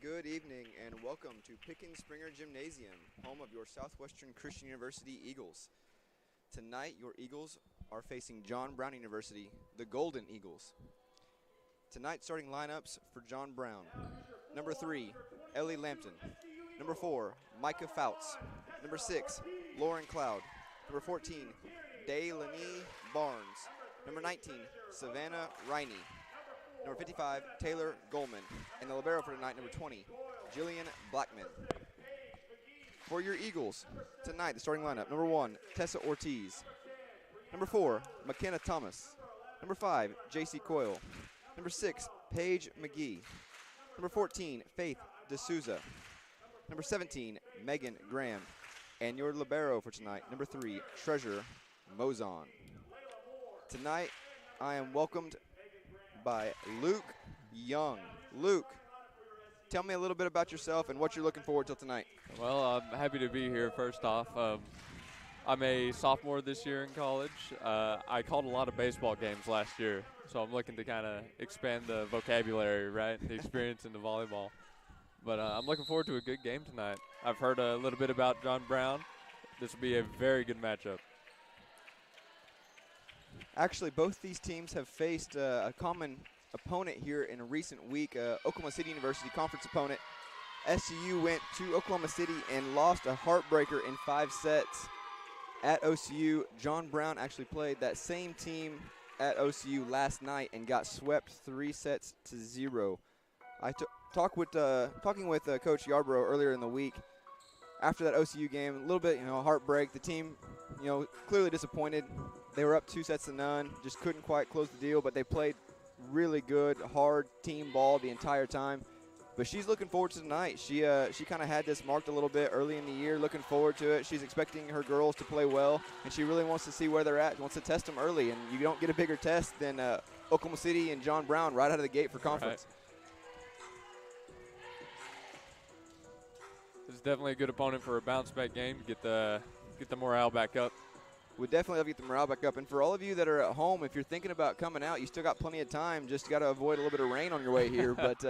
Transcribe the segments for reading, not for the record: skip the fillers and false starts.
Good evening and welcome to Pickens Springer Gymnasium, home of your Southwestern Christian University Eagles. Tonight, your Eagles are facing John Brown University, the Golden Eagles. Tonight's starting lineups for John Brown. Number 3, Ellie Lampton. Number 4, Micah Fouts. Number 6, Lauren Cloud. Number 14, Daylanie Barnes. Number 19, Savannah Riney. Number 55, Taylor Goldman. And the libero for tonight, number 20, Jillian Blackman. For your Eagles, tonight, the starting lineup. Number 1, Tessa Ortiz. Number 4, McKenna Thomas. Number 5, JC Coyle. Number 6, Paige Mcgee. Number 14, Faith D'Souza. Number 17, Megan Graham. And your libero for tonight, number 3, Treasure Mozon. Tonight, I am welcomed by Luke Young. Luke, tell me a little bit about yourself and what you're looking forward to tonight. Well, I'm happy to be here first off. I'm a sophomore this year in college. I called a lot of baseball games last year, so I'm looking to kind of expand the vocabulary, right, the experience into volleyball. But I'm looking forward to a good game tonight. I've heard a little bit about John Brown. This will be a very good matchup. Actually, both these teams have faced a common opponent here in a recent week, Oklahoma City University conference opponent. SCU went to Oklahoma City and lost a heartbreaker in 5 sets at OCU. John Brown actually played that same team at OCU last night and got swept 3-0. Talking with Coach Yarbrough earlier in the week after that OCU game, a little bit, heartbreak. The team, clearly disappointed. They were up 2-0, just couldn't quite close the deal, but they played really good, hard team ball the entire time. But she's looking forward to tonight. She kind of had this marked a little bit early in the year, looking forward to it. She's expecting her girls to play well, and she really wants to see where they're at. She wants to test them early, and you don't get a bigger test than Oklahoma City and John Brown right out of the gate for conference. Right. This is definitely a good opponent for a bounce-back game to get the morale back up. We'll definitely have to get the morale back up. And for all of you that are at home, if you're thinking about coming out, you still got plenty of time. Just got to avoid a little bit of rain on your way here. But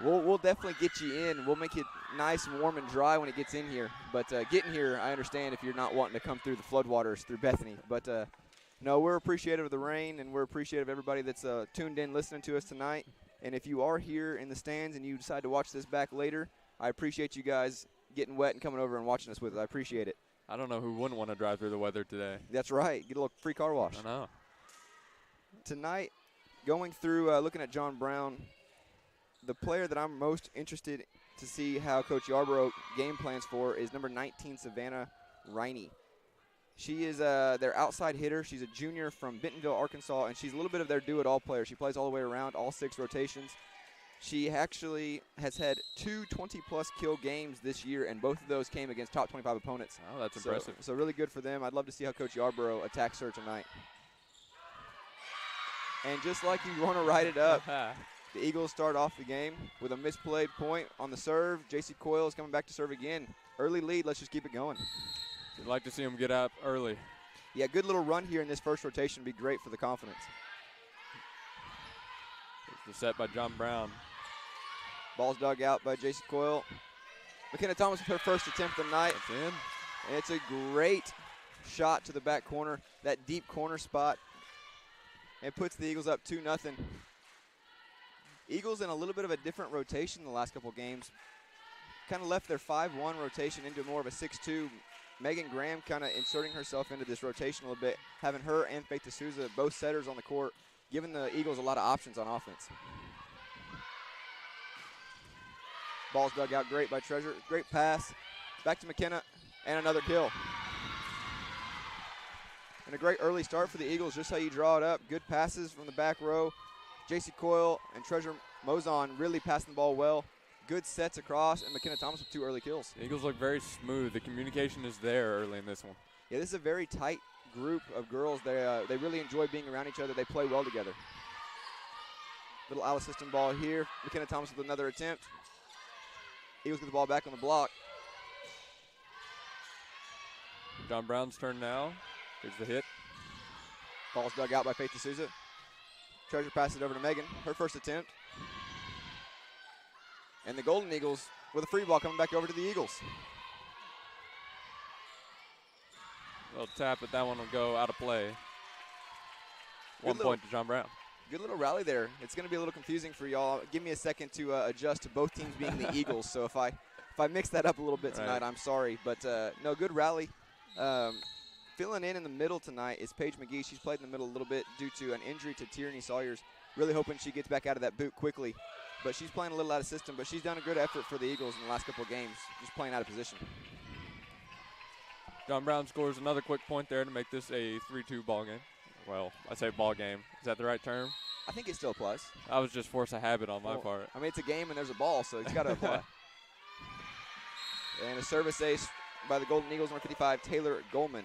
we'll definitely get you in. We'll make it nice and warm and dry when it gets in here. But getting here, I understand if you're not wanting to come through the floodwaters through Bethany. But, no, we're appreciative of the rain, and we're appreciative of everybody that's tuned in listening to us tonight. And if you are here in the stands and you decide to watch this back later, I appreciate you guys getting wet and coming over and watching us with us. I appreciate it. I don't know who wouldn't want to drive through the weather today. That's right. Get a little free car wash. I know. Tonight, going through looking at John Brown, the player that I'm most interested to see how Coach Yarbrough game plans for is number 19, Savannah Riney. She is their outside hitter. She's a junior from Bentonville, Arkansas, and she's a little bit of their do-it-all player. She plays all the way around, all 6 rotations. She actually has had 2 20-plus kill games this year, and both of those came against top 25 opponents. Oh, that's impressive. So really good for them. I'd love to see how Coach Yarbrough attacks her tonight. And just like you want to write it up, the Eagles start off the game with a misplayed point on the serve. JC Coyle is coming back to serve again. Early lead. Let's just keep it going. You'd like to see them get up early. Yeah, good little run here in this first rotation would be great for the confidence. The set by John Brown. Ball's dug out by JC Coyle. McKenna Thomas with her first attempt of the night. It's in. And it's a great shot to the back corner, that deep corner spot. And puts the Eagles up 2-0. Eagles in a little bit of a different rotation the last couple games. Kind of left their 5-1 rotation into more of a 6-2. Megan Graham kind of inserting herself into this rotation a little bit, having her and Faith D'Souza, both setters on the court, giving the Eagles a lot of options on offense. Ball's dug out great by Treasure. Great pass. Back to McKenna, and another kill. And a great early start for the Eagles, just how you draw it up. Good passes from the back row. JC Coyle and Treasure Mozon really passing the ball well. Good sets across, and McKenna Thomas with 2 early kills. The Eagles look very smooth. The communication is there early in this one. Yeah, this is a very tight group of girls. They really enjoy being around each other. They play well together. Little out-of-system ball here. McKenna Thomas with another attempt. Eagles get the ball back on the block. John Brown's turn now. Here's the hit. Ball's dug out by Faith D'Souza. Treasure passes it over to Megan. Her first attempt. And the Golden Eagles with a free ball coming back over to the Eagles. Little tap, but that one will go out of play. 1 point to John Brown. Good little rally there. It's going to be a little confusing for y'all. Give me a second to adjust to both teams being the Eagles. So if I mix that up a little bit tonight, I'm sorry. But, no, good rally. Filling in the middle tonight is Paige Mcgee. She's played in the middle a little bit due to an injury to Tierney Sawyers. Really hoping she gets back out of that boot quickly. But she's playing a little out of system. But she's done a good effort for the Eagles in the last couple of games, just playing out of position. John Brown scores another quick point there to make this a 3-2 ball game. Well, I say ball game. Is that the right term? I think it still applies. I was just force of habit on my part. I mean, it's a game and there's a ball, so it's got to apply. And a service ace by the Golden Eagles, number 55, Taylor Goldman.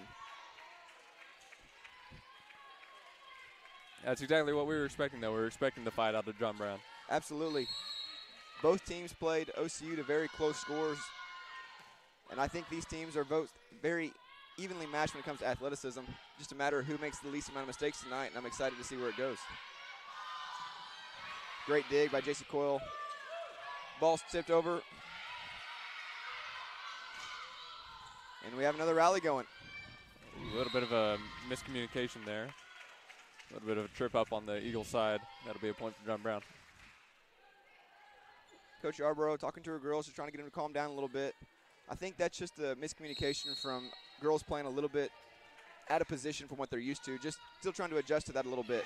That's exactly what we were expecting, though. We were expecting the fight out of John Brown. Absolutely. Both teams played OCU to very close scores. And I think these teams are both very evenly matched when it comes to athleticism. Just a matter of who makes the least amount of mistakes tonight, and I'm excited to see where it goes. Great dig by J.C. Coyle. Ball's tipped over. And we have another rally going. A little bit of a miscommunication there. A little bit of a trip up on the Eagle side. That'll be a point for John Brown. Coach Yarborough talking to her girls, just trying to get them to calm down a little bit. I think that's just a miscommunication from girls playing a little bit out of position from what they're used to. Just still trying to adjust to that a little bit.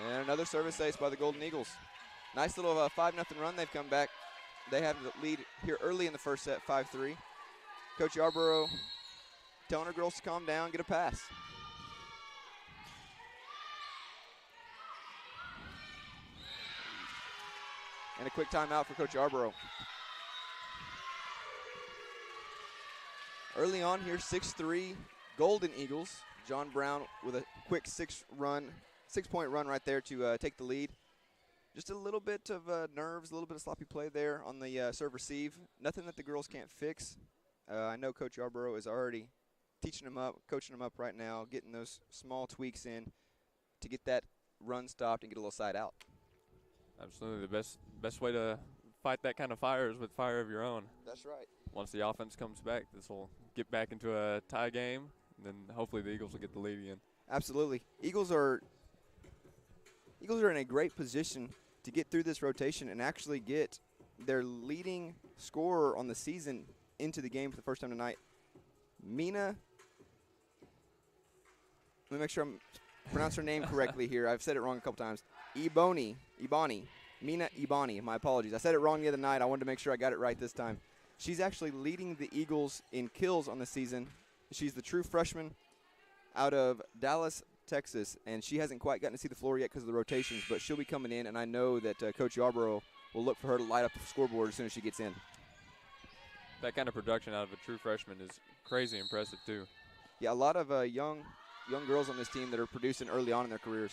And another service ace by the Golden Eagles. Nice little 5-0 run. They've come back. They have the lead here early in the first set, 5-3. Coach Yarborough telling her girls to calm down, get a pass. And a quick timeout for Coach Yarborough. Early on here, 6-3, Golden Eagles. John Brown with a quick 6-point run right there to take the lead. Just a little bit of nerves, a little bit of sloppy play there on the serve receive. Nothing that the girls can't fix. I know Coach Yarborough is already teaching them up, coaching them up right now, getting those small tweaks in to get that run stopped and get a little side out. Absolutely. The best way to fight that kind of fire is with fire of your own. That's right. Once the offense comes back, this will get back into a tie game, and then hopefully the Eagles will get the lead again. Absolutely. Eagles are in a great position to get through this rotation and actually get their leading scorer on the season into the game for the first time tonight. Mina, let me make sure I'm pronouncing her name correctly here. I've said it wrong a couple times. Ibani, Mina Ibani, my apologies. I said it wrong the other night. I wanted to make sure I got it right this time. She's actually leading the Eagles in kills on the season. She's the true freshman out of Dallas, Texas, and she hasn't quite gotten to see the floor yet because of the rotations, but she'll be coming in, and I know that Coach Yarborough will look for her to light up the scoreboard as soon as she gets in. That kind of production out of a true freshman is crazy impressive, too. Yeah, a lot of young girls on this team that are producing early on in their careers.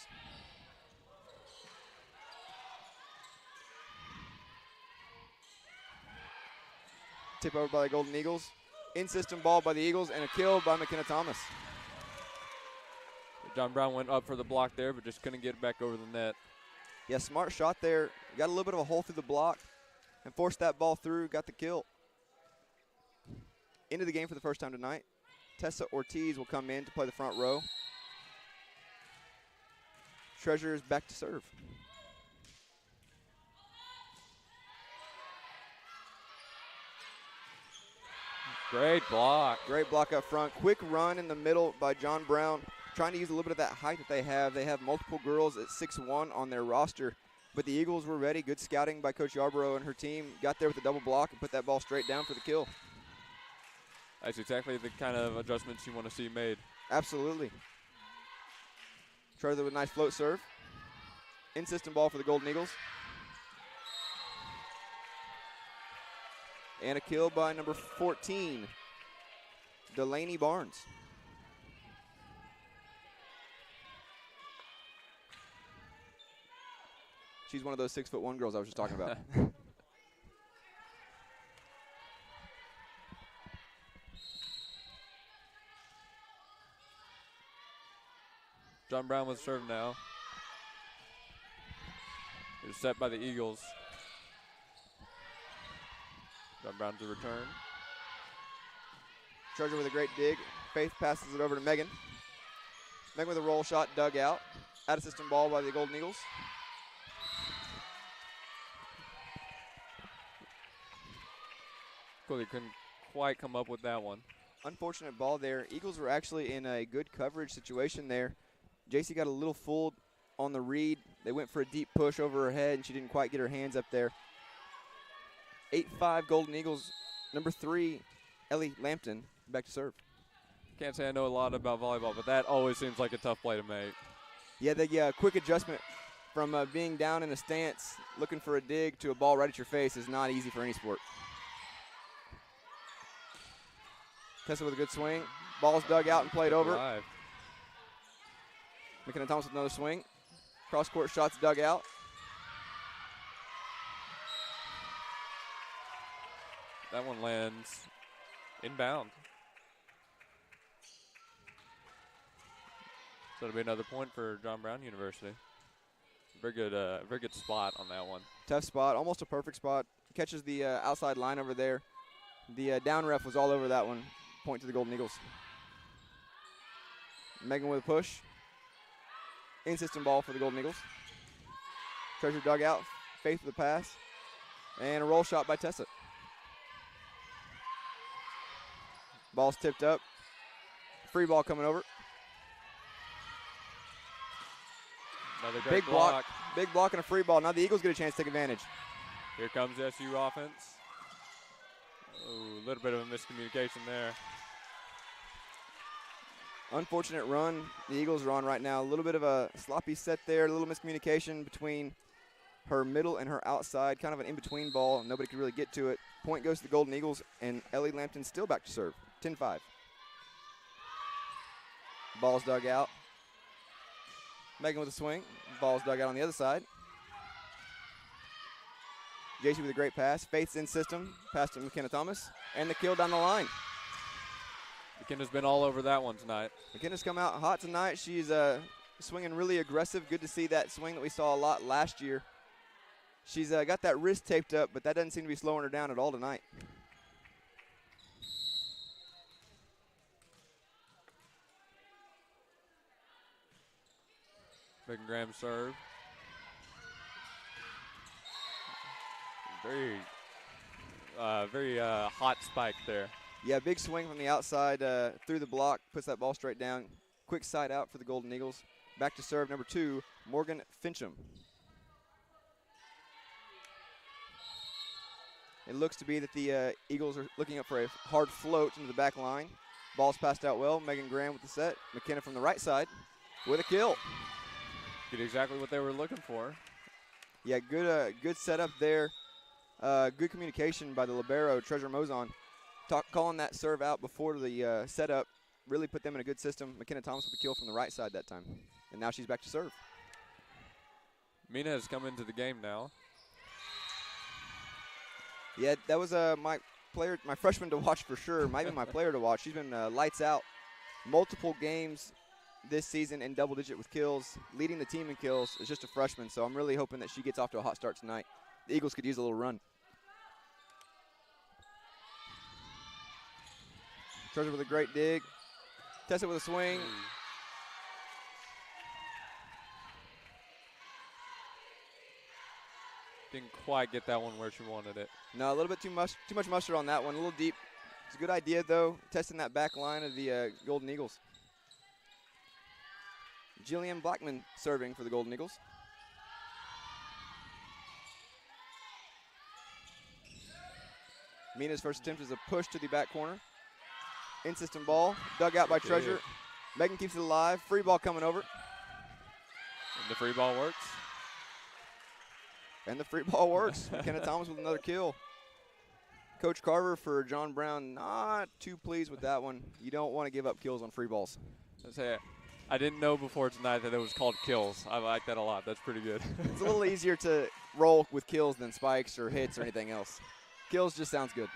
Tip over by the Golden Eagles. In-system ball by the Eagles and a kill by McKenna Thomas. John Brown went up for the block there, but just couldn't get it back over the net. Yeah, smart shot there. Got a little bit of a hole through the block and forced that ball through, got the kill. Into the game for the first time tonight. Tessa Ortiz will come in to play the front row. Treasure is back to serve. Great block. Great block up front. Quick run in the middle by John Brown, trying to use a little bit of that height that they have. They have multiple girls at 6'1" on their roster, but the Eagles were ready. Good scouting by Coach Yarborough and her team. Got there with a double block and put that ball straight down for the kill. That's exactly the kind of adjustments you want to see made. Absolutely. Treasure with a nice float serve. In-system ball for the Golden Eagles. And a kill by number 14, Delaney Barnes. She's one of those 6'1" girls I was just talking about. John Brown with serve now. It was set by the Eagles. John Brown to return. Treasure with a great dig. Faith passes it over to Megan. Megan with a roll shot, dug out. Out of system ball by the Golden Eagles. Cooley couldn't quite come up with that one. Unfortunate ball there. Eagles were actually in a good coverage situation there. JC got a little fooled on the read. They went for a deep push over her head, and she didn't quite get her hands up there. 8-5 Golden Eagles. Number 3, Ellie Lampton, back to serve. Can't say I know a lot about volleyball, but that always seems like a tough play to make. Yeah, the quick adjustment from being down in a stance, looking for a dig, to a ball right at your face is not easy for any sport. Tessa with a good swing. Ball's dug out and played over. Live. McKenna Thomas with another swing. Cross-court shots dug out. That one lands inbound. So it'll be another point for John Brown University. Very good spot on that one. Tough spot, almost a perfect spot. Catches the outside line over there. The down ref was all over that one. Point to the Golden Eagles. Megan with a push. In-system ball for the Golden Eagles. Treasure dug out. Faith with the pass. And a roll shot by Tessa. Ball's tipped up. Free ball coming over. Another great block. Big block and a free ball. Now the Eagles get a chance to take advantage. Here comes the SCU offense. Oh, a little bit of a miscommunication there. Unfortunate run the Eagles are on right now. A little bit of a sloppy set there. A little miscommunication between her middle and her outside. Kind of an in-between ball. Nobody could really get to it. Point goes to the Golden Eagles, and Ellie Lampton still back to serve. 10-5. Ball's dug out. Megan with a swing. Ball's dug out on the other side. JC with a great pass. Faith's in system. Pass to McKenna Thomas. And the kill down the line. McKenna's been all over that one tonight. McKenna's come out hot tonight. She's swinging really aggressive. Good to see that swing that we saw a lot last year. She's got that wrist taped up, but that doesn't seem to be slowing her down at all tonight. Megan Graham serve. Very hot spike there. Yeah, big swing from the outside through the block. Puts that ball straight down. Quick side out for the Golden Eagles. Back to serve number 2, Morgan Fincham. It looks to be that the Eagles are looking up for a hard float into the back line. Ball's passed out well. Megan Graham with the set. McKenna from the right side with a kill. Get exactly what they were looking for. Yeah, good setup there. Good communication by the libero, Treasure Mozon. Calling that serve out before the setup really put them in a good system. McKenna Thomas with the kill from the right side that time. And now she's back to serve. Mina has come into the game now. Yeah, that was my freshman to watch for sure. Might be my player to watch. She's been lights out. Multiple games this season in double digit with kills, leading the team in kills is just a freshman, so I'm really hoping that she gets off to a hot start tonight. The Eagles could use a little run. Treasure with a great dig. Tessa with a swing. Didn't quite get that one where she wanted it. No, a little bit too much mustard on that one. A little deep. It's a good idea though, testing that back line of the Golden Eagles. Jillian Blackman serving for the Golden Eagles. Mina's first attempt is a push to the back corner. In-system ball, dug out by Treasure. Megan keeps it alive. Free ball coming over. And the free ball works. And the free ball works. McKenna Thomas with another kill. Coach Carver for John Brown not too pleased with that one. You don't want to give up kills on free balls. I didn't know before tonight that it was called kills. I like that a lot. That's pretty good. It's a little easier to roll with kills than spikes or hits or anything else. Kills just sounds good.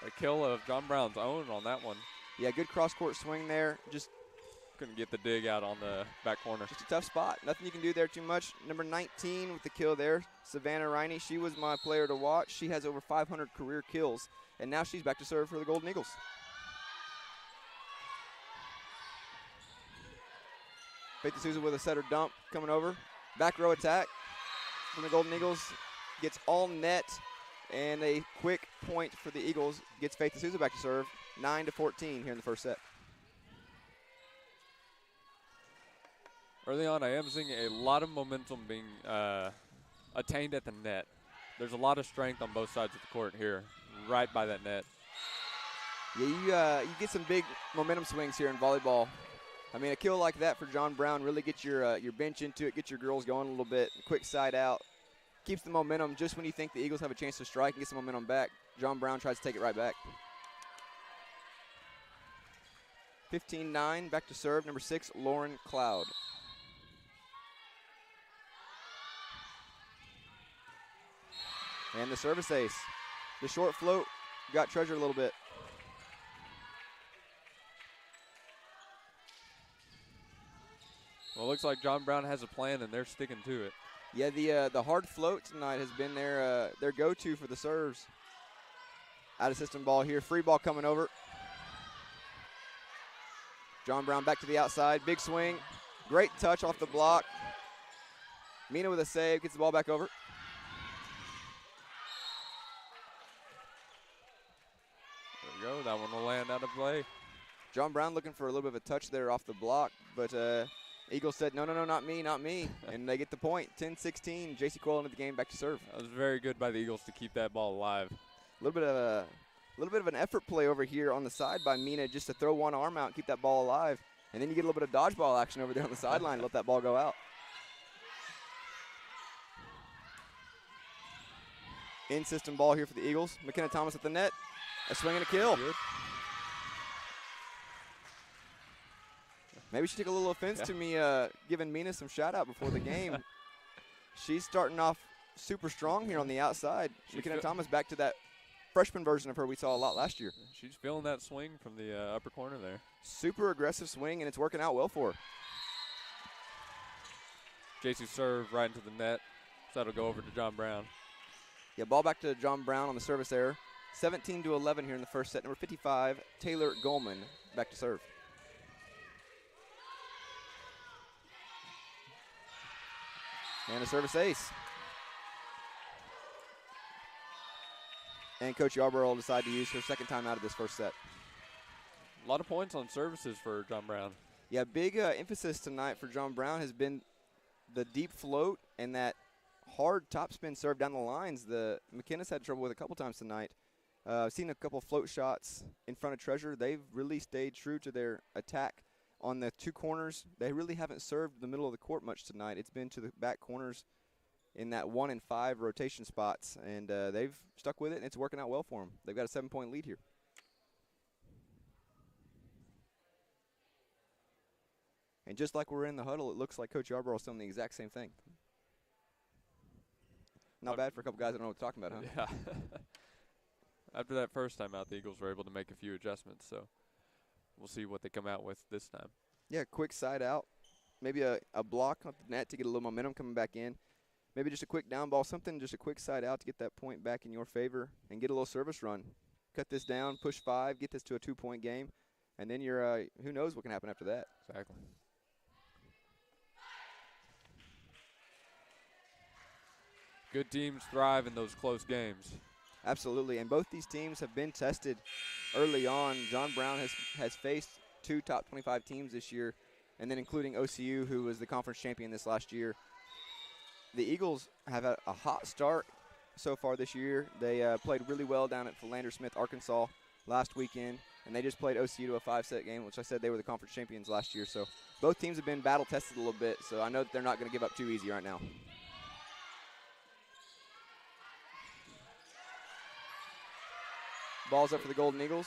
A kill of John Brown's own on that one. Yeah, good cross-court swing there. Just Couldn't get the dig out on the back corner. Just a tough spot. Nothing you can do there too much. Number 19 with the kill there, Savannah Riney. She was my player to watch. She has over 500 career kills, and now she's back to serve for the Golden Eagles. Faith D'Souza with a setter dump coming over. Back row attack from the Golden Eagles. Gets all net, and a quick point for the Eagles. Gets Faith D'Souza back to serve. 9-14 here in the first set. Early on, I am seeing a lot of momentum being attained at the net. There's a lot of strength on both sides of the court here, right by that net. Yeah, you get some big momentum swings here in volleyball. I mean, a kill like that for John Brown really gets your bench into it, get your girls going a little bit. Quick side out. Keeps the momentum just when you think the Eagles have a chance to strike and get some momentum back. John Brown tries to take it right back. 15-9, back to serve, number 6, Lauren Cloud. And the service ace. The short float got treasured a little bit. Well, it looks like John Brown has a plan, and they're sticking to it. Yeah, the hard float tonight has been their go-to for the serves. Out of system ball here. Free ball coming over. John Brown back to the outside. Big swing. Great touch off the block. Mina with a save. Gets the ball back over. There we go. That one will land out of play. John Brown looking for a little bit of a touch there off the block, but Eagles said, no, not me. And they get the point. 10-16. J.C. Coyle into the game, back to serve. That was very good by the Eagles to keep that ball alive. A little bit of an effort play over here on the side by Mina just to throw one arm out and keep that ball alive. And then you get a little bit of dodgeball action over there on the sideline and let that ball go out. In-system ball here for the Eagles. McKenna Thomas at the net. A swing and a kill. Good. Maybe she took a little offense to me giving Mina some shout-out before the game. She's starting off super strong here on the outside. McKenna Thomas back to that freshman version of her we saw a lot last year. She's feeling that swing from the upper corner there. Super aggressive swing, and it's working out well for her. JC serve right into the net. So that'll go over to John Brown. Yeah, ball back to John Brown on the service error. 17-11 here in the first set. Number 55, Taylor Goldman, back to serve. And a service ace. And Coach Yarborough will decide to use her second time out of this first set. A lot of points on services for John Brown. Yeah, big emphasis tonight for John Brown has been the deep float and that hard topspin serve down the lines. The McKenna's had trouble with a couple times tonight. I've seen a couple float shots in front of Treasure. They've really stayed true to their attack on the two corners. They really haven't served the middle of the court much tonight. It's been to the back corners in that 1 and 5 rotation spots, and they've stuck with it, and it's working out well for them. They've got a 7-point lead here. And just like we're in the huddle, it looks like Coach Yarborough is doing the exact same thing. Not bad for a couple guys that don't know what they're talking about, huh? Yeah. After that first time out, the Eagles were able to make a few adjustments, so we'll see what they come out with this time. Yeah, quick side out. Maybe a block on the net to get a little momentum coming back in. Maybe just a quick down ball, something, just a quick side out to get that point back in your favor and get a little service run. Cut this down, push 5, get this to a 2-point game, and then you're who knows what can happen after that. Exactly. Good teams thrive in those close games. Absolutely, and both these teams have been tested early on. John Brown has faced 2 top 25 teams this year, and then including OCU, who was the conference champion this last year. The Eagles have had a hot start so far this year. They played really well down at Philander Smith, Arkansas last weekend, and they just played OCU to a 5-set game, which I said they were the conference champions last year. So both teams have been battle tested a little bit, so I know that they're not going to give up too easy right now. Ball's up for the Golden Eagles.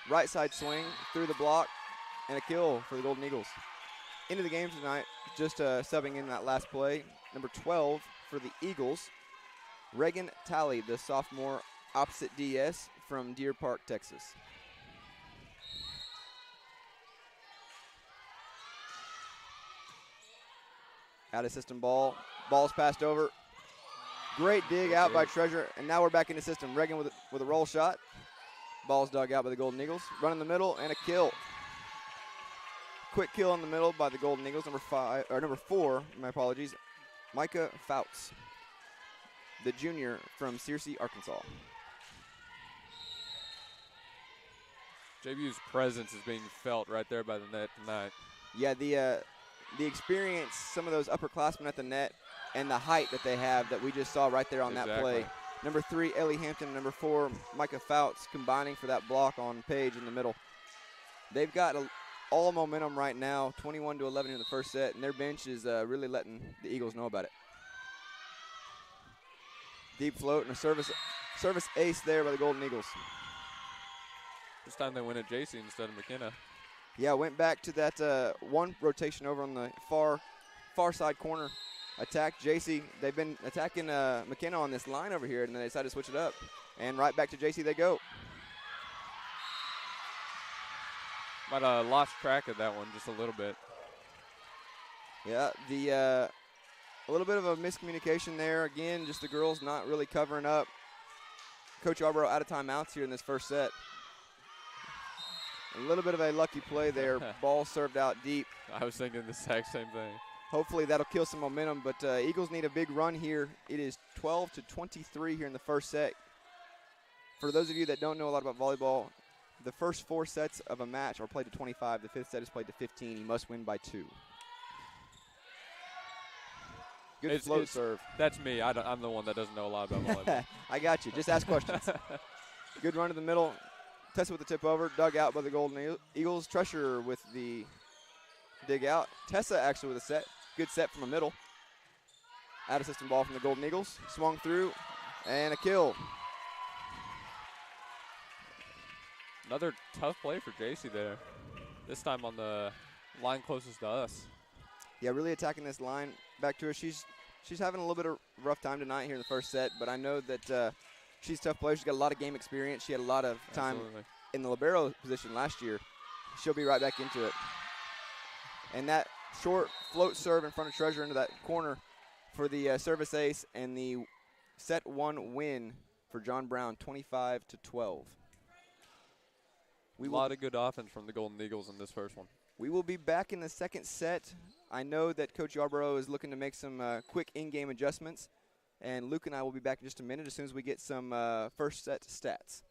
Right side swing through the block and a kill for the Golden Eagles. Into the game tonight, just subbing in that last play. Number 12 for the Eagles, Reagan Talley, the sophomore opposite DS from Deer Park, Texas. Out of system ball. Ball's passed over. Great dig out by Treasure, and now we're back in the system. Reagan with a roll shot. Ball's dug out by the Golden Eagles. Run in the middle and a kill. Quick kill in the middle by the Golden Eagles. Number 4, my apologies. Micah Fouts, the junior from Searcy, Arkansas. JBU's presence is being felt right there by the net tonight. Yeah, the experience, some of those upperclassmen at the net, and the height that they have that we just saw right there on that play. Number 3, Ellie Hampton. Number 4, Micah Fouts combining for that block on Paige in the middle. They've got all momentum right now, 21-11 in the first set, and their bench is really letting the Eagles know about it. Deep float and a service ace there by the Golden Eagles. This time they went at JC instead of McKenna. Yeah, went back to that one rotation over on the far side corner. Attacked JC. They've been attacking McKenna on this line over here, and then they decided to switch it up. And right back to JC they go. Might have lost track of that one just a little bit. Yeah, a little bit of a miscommunication there. Again, just the girls not really covering up. Coach Yarborough out of timeouts here in this first set. A little bit of a lucky play there. Ball served out deep. I was thinking the exact same thing. Hopefully that'll kill some momentum, but Eagles need a big run here. It is 12-23 here in the first set. For those of you that don't know a lot about volleyball, the first 4 sets of a match are played to 25. The 5th set is played to 15. You must win by 2. Good float serve. That's me. I'm the one that doesn't know a lot about volleyball. I got you. Just ask questions. Good run to the middle. Tessa with the tip over. Dug out by the Golden Eagles. Treasure with the dig out. Tessa actually with a set. Good set from the middle. Out of system ball from the Golden Eagles. Swung through and a kill. Another tough play for JC there. This time on the line closest to us. Yeah, really attacking this line back to her. She's having a little bit of rough time tonight here in the first set, but I know that she's a tough player. She's got a lot of game experience. She had a lot of time in the libero position last year. She'll be right back into it. And that short float serve in front of Treasure into that corner for the service ace and the set 1 win for John Brown, 25-12. A lot of good offense from the Golden Eagles in this first one. We will be back in the second set. I know that Coach Yarborough is looking to make some quick in-game adjustments, and Luke and I will be back in just a minute as soon as we get some first set stats.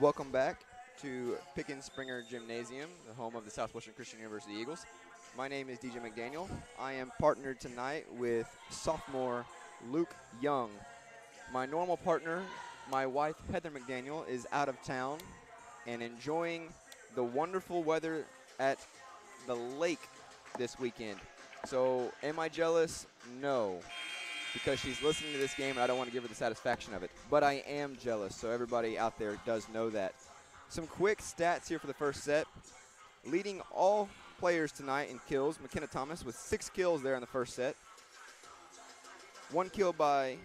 Welcome back to Pickens Springer Gymnasium, the home of the Southwestern Christian University Eagles. My name is DJ McDaniel. I am partnered tonight with sophomore Luke Young. My normal partner, my wife Heather McDaniel, is out of town and enjoying the wonderful weather at the lake this weekend. So am I jealous? No, because she's listening to this game and I don't want to give her the satisfaction of it. But I am jealous, so everybody out there does know that. Some quick stats here for the first set. Leading all players tonight in kills, McKenna Thomas with 6 kills there in the first set. 1 kill by,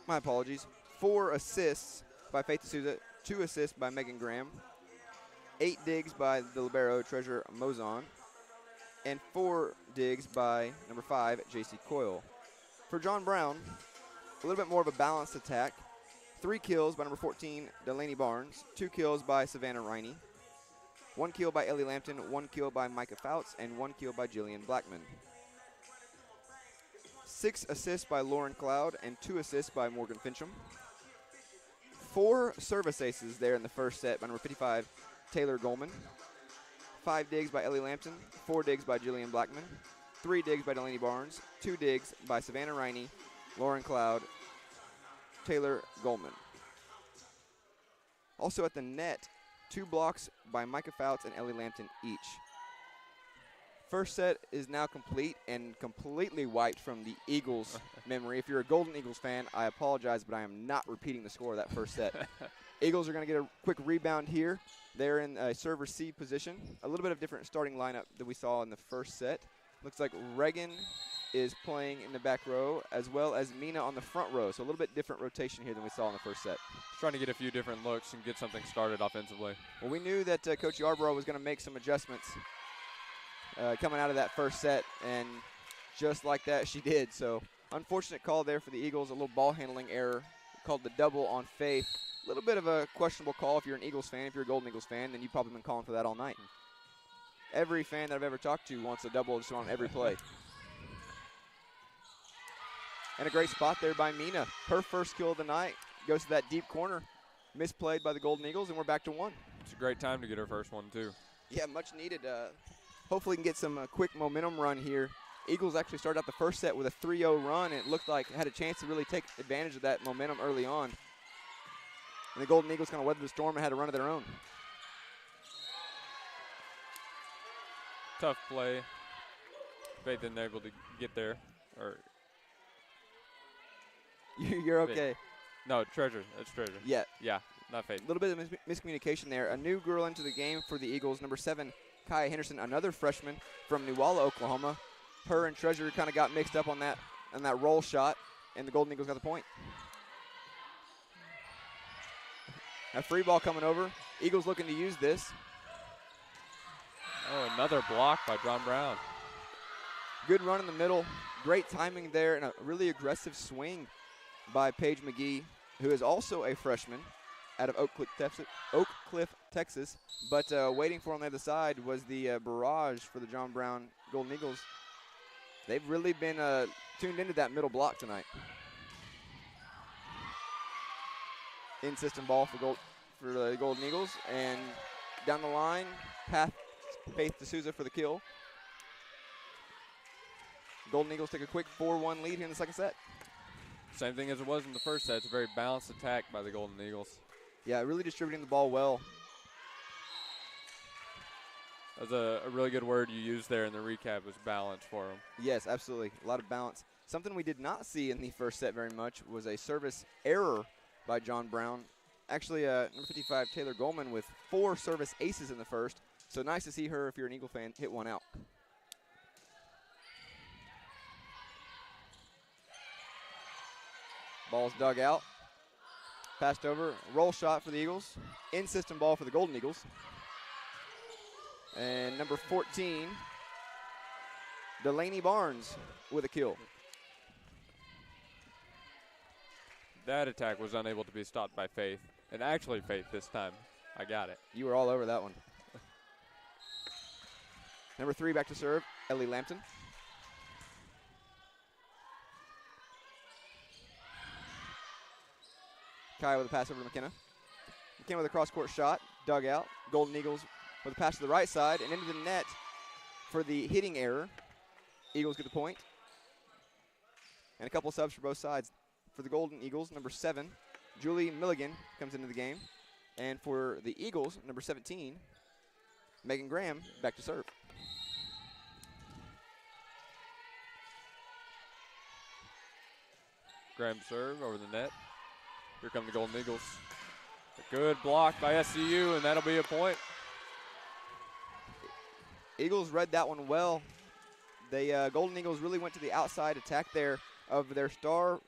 my apologies, 4 assists by Faith D'Souza, 2 assists by Megan Graham, 8 digs by the libero Treasure Mozon, and 4 digs by number 5, JC Coyle. For John Brown, a little bit more of a balanced attack. 3 kills by number 14, Delaney Barnes, 2 kills by Savannah Riney, 1 kill by Ellie Lampton, 1 kill by Micah Fouts, and 1 kill by Jillian Blackman. 6 assists by Lauren Cloud and 2 assists by Morgan Fincham. 4 service aces there in the first set by number 55, Taylor Goldman. 5 digs by Ellie Lampton, 4 digs by Jillian Blackman, 3 digs by Delaney Barnes, 2 digs by Savannah Riney, Lauren Cloud, Taylor Goldman. Also at the net, 2 blocks by Micah Fouts and Ellie Lampton each. First set is now complete and completely wiped from the Eagles' memory. If you're a Golden Eagles fan, I apologize, but I am not repeating the score of that first set. Eagles are going to get a quick rebound here. They're in a server C position. A little bit of different starting lineup that we saw in the first set. Looks like Reagan is playing in the back row, as well as Mina on the front row. So a little bit different rotation here than we saw in the first set. Trying to get a few different looks and get something started offensively. Well, we knew that Coach Yarborough was going to make some adjustments coming out of that first set, and just like that, she did. So unfortunate call there for the Eagles, a little ball handling error. Called the double on Faith. A little bit of a questionable call if you're an Eagles fan. If you're a Golden Eagles fan, then you've probably been calling for that all night. Every fan that I've ever talked to wants a double just on every play. And a great spot there by Mina. Her first kill of the night goes to that deep corner. Misplayed by the Golden Eagles, and we're back to 1. It's a great time to get her first one, too. Yeah, much needed. Hopefully we can get some quick momentum run here. Eagles actually started out the first set with a 3-0 run, and it looked like it had a chance to really take advantage of that momentum early on. And the Golden Eagles kind of weathered the storm and had a run of their own. Tough play. Faith isn't able to get there. Or You're okay. No, Treasure. That's Treasure. Yeah. Yeah, not Faith. A little bit of miscommunication there. A new girl into the game for the Eagles, number 7, Kaya Henderson, another freshman from Newalla, Oklahoma. Her and Treasure kind of got mixed up on that roll shot, and the Golden Eagles got the point. A free ball coming over. Eagles looking to use this. Oh, another block by John Brown. Good run in the middle. Great timing there, and a really aggressive swing by Paige Mcgee, who is also a freshman out of Oak Cliff, Texas. But waiting for on the other side was the barrage for the John Brown Golden Eagles. They've really been tuned into that middle block tonight. In-system ball for the Golden Eagles, and down the line, Faith D'Souza for the kill. Golden Eagles take a quick 4-1 lead here in the second set. Same thing as it was in the first set. It's a very balanced attack by the Golden Eagles. Yeah, really distributing the ball well. That's a really good word you used there in the recap, was balance for them. Yes, absolutely. A lot of balance. Something we did not see in the first set very much was a service error by John Brown. Actually, number 55, Taylor Goldman, with 4 service aces in the first. So nice to see her, if you're an Eagle fan, hit one out. Ball's dug out. Passed over. Roll shot for the Eagles. In-system ball for the Golden Eagles. And number 14, Delaney Barnes with a kill. That attack was unable to be stopped by Faith. And actually Faith this time. I got it. You were all over that one. Number 3 back to serve, Ellie Lampton. Kaya with a pass over to McKenna. McKenna with a cross-court shot, dug out. Golden Eagles with a pass to the right side and into the net for the hitting error. Eagles get the point. And a couple subs for both sides. For the Golden Eagles, number 7, Julie Milligan comes into the game. And for the Eagles, number 17, Megan Graham back to serve. Graham serve over the net. Here come the Golden Eagles. A good block by SCU, and that'll be a point. Eagles read that one well. They Golden Eagles really went to the outside attack there of their star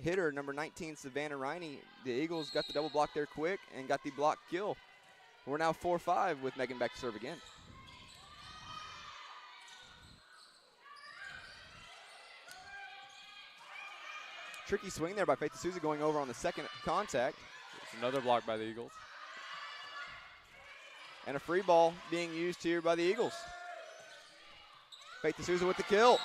hitter, number 19, Savannah Riney. The Eagles got the double block there quick and got the block kill. We're now 4-5 with Megan back to serve again. Tricky swing there by Faith D'Souza going over on the second contact. It's another block by the Eagles. And a free ball being used here by the Eagles. Faith D'Souza with the kill.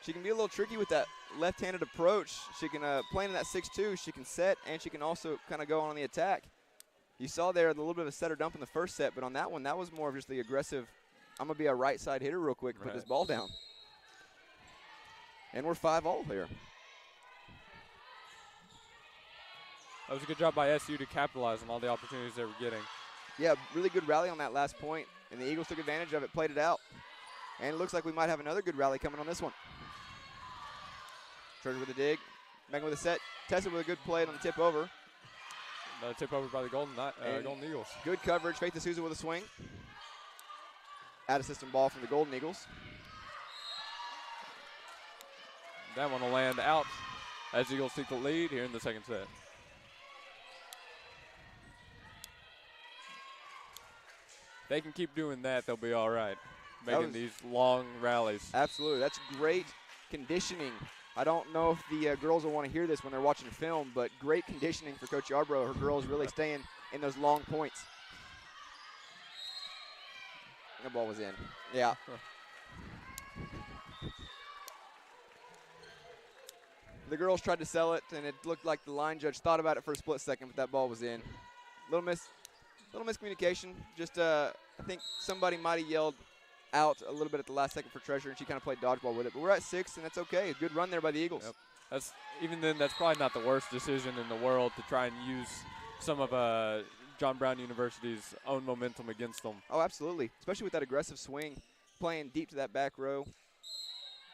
She can be a little tricky with that left-handed approach. She can play in that 6-2. She can set, and she can also kind of go on the attack. You saw there a little bit of a setter dump in the first set, but on that one, that was more of just the aggressive, I'm going to be a right-side hitter real quick and put this ball down. And we're 5-all here. That was a good job by SU to capitalize on all the opportunities they were getting. Yeah, really good rally on that last point, and the Eagles took advantage of it, played it out. And it looks like we might have another good rally coming on this one. Treasure with a dig. Megan with a set. Tessa with a good play on the tip over. Another tip over by the Golden Eagles. Good coverage. Faith D'Souza with a swing. Out of system ball from the Golden Eagles. That one will land out as Eagles take the lead here in the second set. They can keep doing that, they'll be all right. Making these long rallies. Absolutely. That's great conditioning. I don't know if the girls will want to hear this when they're watching film, but great conditioning for Coach Yarbrough. Her girls really staying in those long points. The ball was in. Yeah. The girls tried to sell it, and it looked like the line judge thought about it for a split second, but that ball was in. Little miscommunication. Just I think somebody might have yelled out a little bit at the last second for Treasure, and she kind of played dodgeball with it. But we're at 6, and that's okay. A good run there by the Eagles. Yep. Even then, that's probably not the worst decision in the world to try and use some of John Brown University's own momentum against them. Oh, absolutely. Especially with that aggressive swing, playing deep to that back row.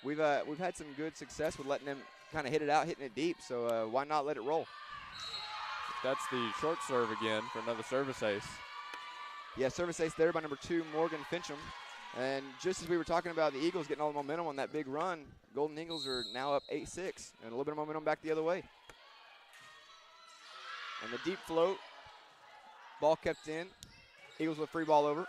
We've had some good success with letting them kind of hit it out, hitting it deep. So why not let it roll? That's the short serve again for another service ace. Yeah, service ace there by number 2, Morgan Fincham. And just as we were talking about the Eagles getting all the momentum on that big run, Golden Eagles are now up 8-6, and a little bit of momentum back the other way. And the deep float, ball kept in. Eagles with free ball over.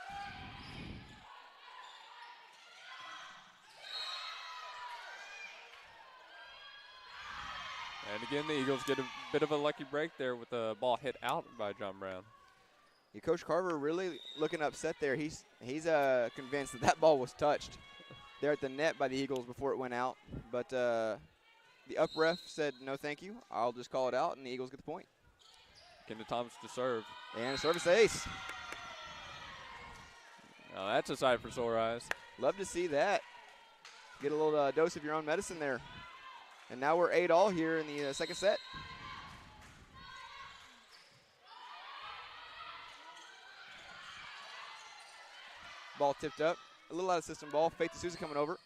And again, the Eagles get a bit of a lucky break there with the ball hit out by John Brown. Yeah, Coach Carver really looking upset there. He's convinced that ball was touched there at the net by the Eagles before it went out. But the up ref said, no, thank you. I'll just call it out, and the Eagles get the point. Kendra Thomas to serve. And a service ace. Now that's a sight for sore eyes. Love to see that. Get a little dose of your own medicine there. And now we're 8-all here in the second set. Ball tipped up. A little out of system ball. Faith D'Souza coming over.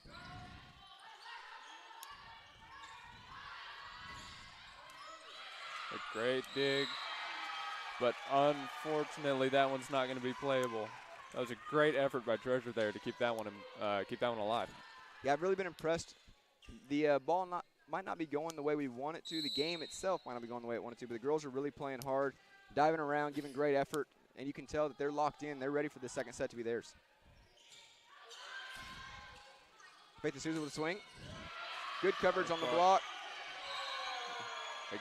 A great dig. But unfortunately, that one's not going to be playable. That was a great effort by Treasure there to keep that one alive. Yeah, I've really been impressed. The ball might not be going the way we want it to. The game itself might not be going the way it wanted to, but the girls are really playing hard, diving around, giving great effort, and you can tell that they're locked in. They're ready for the second set to be theirs. Faith D'Souza with a swing. Good coverage on the block.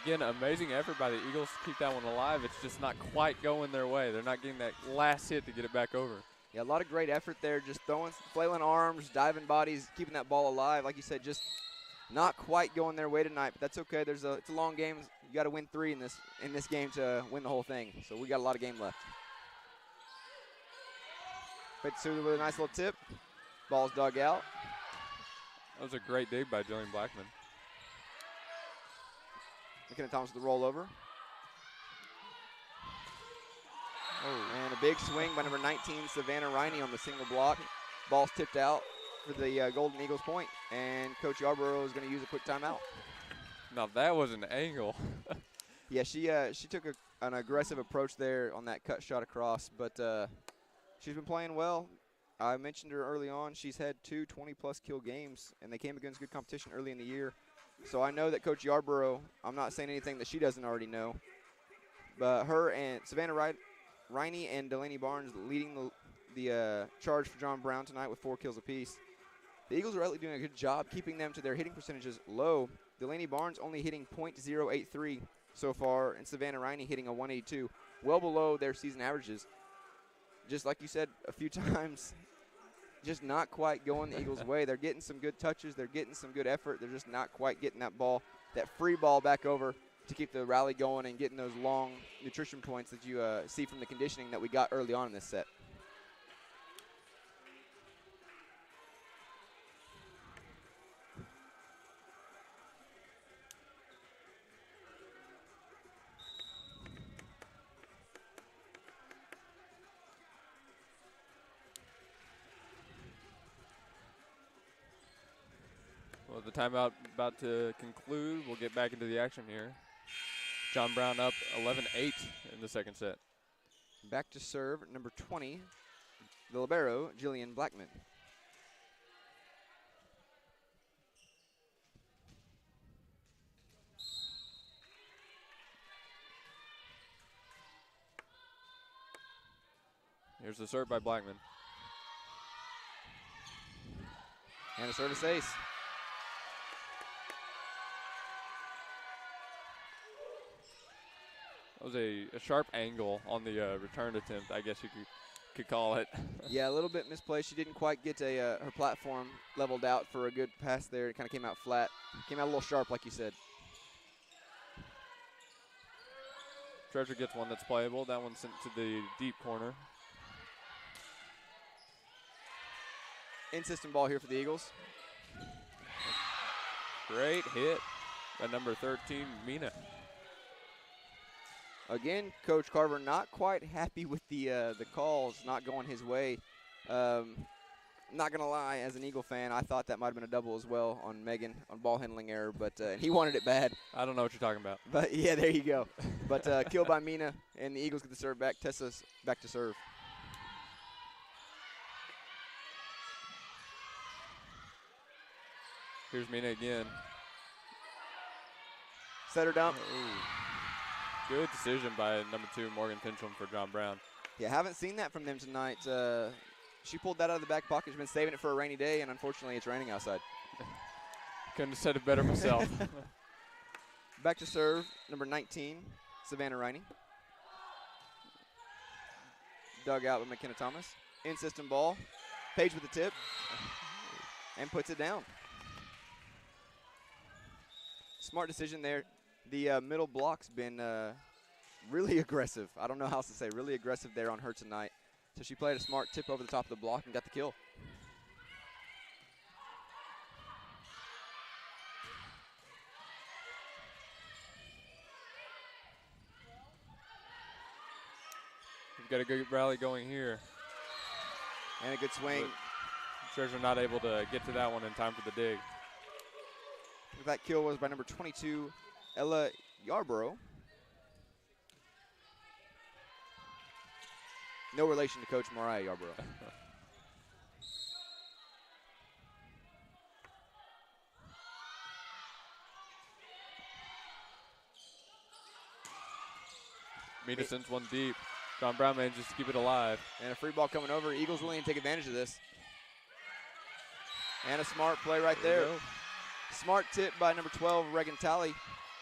Again, amazing effort by the Eagles to keep that one alive. It's just not quite going their way. They're not getting that last hit to get it back over. Yeah, a lot of great effort there, just flailing arms, diving bodies, keeping that ball alive. Like you said, just not quite going their way tonight, but that's okay. It's a long game. You got to win 3 in this game to win the whole thing. So we got a lot of game left. Pitsu with a nice little tip. Ball's dug out. That was a great dig by Jillian Blackman. McKenna Thomas with the rollover. Oh. And a big swing by number 19, Savannah Riney on the single block. Ball's tipped out for the Golden Eagles point, and Coach Yarborough is going to use a quick timeout. Now that was an angle. Yeah, she took an aggressive approach there on that cut shot across, but she's been playing well. I mentioned her early on. She's had 2 20-plus kill games, and they came against good competition early in the year. So I know that Coach Yarborough, I'm not saying anything that she doesn't already know, but her and Savannah Riney and Delaney Barnes leading the charge for John Brown tonight with 4 kills apiece. The Eagles are really doing a good job keeping them to their hitting percentages low. Delaney Barnes only hitting .083 so far, and Savannah Riney hitting a 182, well below their season averages. Just like you said a few times, just not quite going the Eagles' way. They're getting some good touches. They're getting some good effort. They're just not quite getting that ball, that free ball back over to keep the rally going and getting those long nutrition points that you see from the conditioning that we got early on in this set. Well, the timeout about to conclude. We'll get back into the action here. John Brown up 11-8 in the second set. Back to serve, number 20, the libero, Jillian Blackman. Here's the serve by Blackman. And a service ace. That was a sharp angle on the return attempt, I guess you could call it. Yeah, a little bit misplaced. She didn't quite get her platform leveled out for a good pass there. It kind of came out flat. Came out a little sharp, like you said. Treasure gets one that's playable. That one's sent to the deep corner. In-system ball here for the Eagles. Great hit by number 13, Mina. Again, Coach Carver not quite happy with the calls not going his way. Not going to lie, as an Eagle fan, I thought that might have been a double as well on Megan on ball handling error, but he wanted it bad. I don't know what you're talking about. But, yeah, there you go. But kill by Mina, and the Eagles get the serve back. Tessa's back to serve. Here's Mina again. Set her dump. Good decision by number 2, Morgan Fincham for John Brown. Yeah, haven't seen that from them tonight. She pulled that out of the back pocket. She's been saving it for a rainy day, and unfortunately it's raining outside. Couldn't have said it better myself. Back to serve, number 19, Savannah Riney. Dug out with McKenna Thomas. In-system ball. Paige with the tip. And puts it down. Smart decision there. The middle block's been really aggressive. I don't know how else to say. Really aggressive there on her tonight. So she played a smart tip over the top of the block and got the kill. We've got a good rally going here. And a good swing. Treasure not able to get to that one in time for the dig. That kill was by number 22, Ella Yarborough. No relation to Coach Mariah Yarborough. Mina sends one deep. John Brown manages to keep it alive. And a free ball coming over. Eagles willing to take advantage of this. And a smart play right there. Smart tip by number 12, Reagan Talley.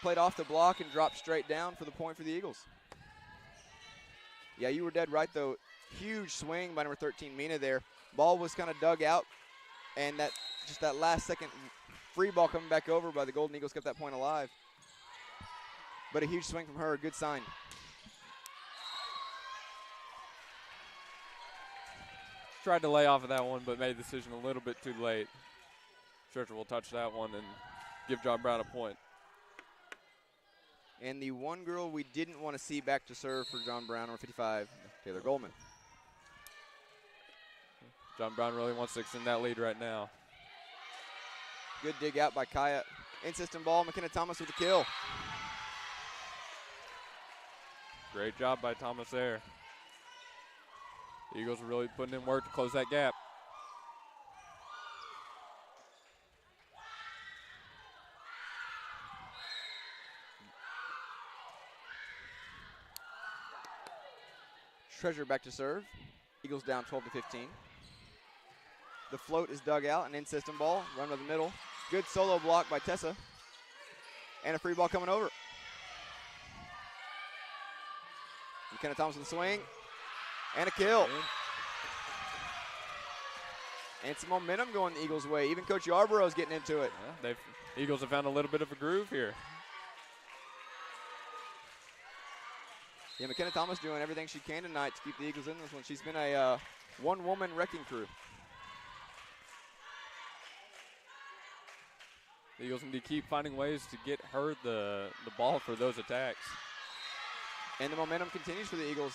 Played off the block and dropped straight down for the point for the Eagles. Yeah, you were dead right, though. Huge swing by number 13, Mina there. Ball was kind of dug out, and that last second free ball coming back over by the Golden Eagles, kept that point alive. But a huge swing from her, good sign. Tried to lay off of that one, but made the decision a little bit too late. Churchill will touch that one and give John Brown a point. And the one girl we didn't want to see back to serve for John Brown, number 55, Taylor Goldman. John Brown really wants to extend that lead right now. Good dig out by Kaya. In-system ball, McKenna Thomas with the kill. Great job by Thomas there. The Eagles are really putting in work to close that gap. Treasure back to serve. Eagles down 12-15. The float is dug out, an in-system ball, run to the middle. Good solo block by Tessa. And a free ball coming over. McKenna Thomas with the swing. And a kill. And some momentum going the Eagles' way. Even Coach Yarbrough's getting into it. Yeah, Eagles have found a little bit of a groove here. Yeah, McKenna Thomas doing everything she can tonight to keep the Eagles in this one. She's been a one-woman wrecking crew. The Eagles need to keep finding ways to get her the ball for those attacks. And the momentum continues for the Eagles.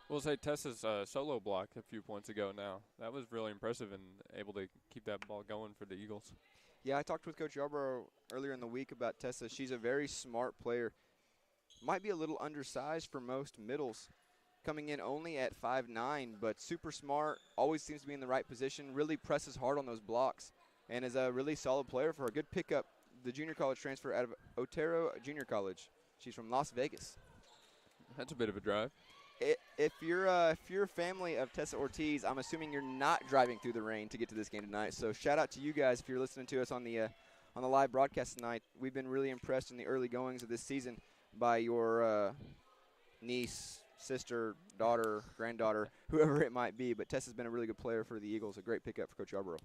We'll say Tessa's solo block a few points ago now. That was really impressive and able to keep that ball going for the Eagles. Yeah, I talked with Coach Yarbrough earlier in the week about Tessa. She's a very smart player. Might be a little undersized for most middles, coming in only at 5'9", but super smart, always seems to be in the right position, really presses hard on those blocks, and is a really solid player for her. Good pickup, the junior college transfer out of Otero Junior College. She's from Las Vegas. That's a bit of a drive. If you're a family of Tessa Ortiz, I'm assuming you're not driving through the rain to get to this game tonight. So shout out to you guys if you're listening to us on the live broadcast tonight. We've been really impressed in the early goings of this season by your niece, sister, daughter, granddaughter, whoever it might be. But Tessa's been a really good player for the Eagles, a great pickup for Coach Yarbrough.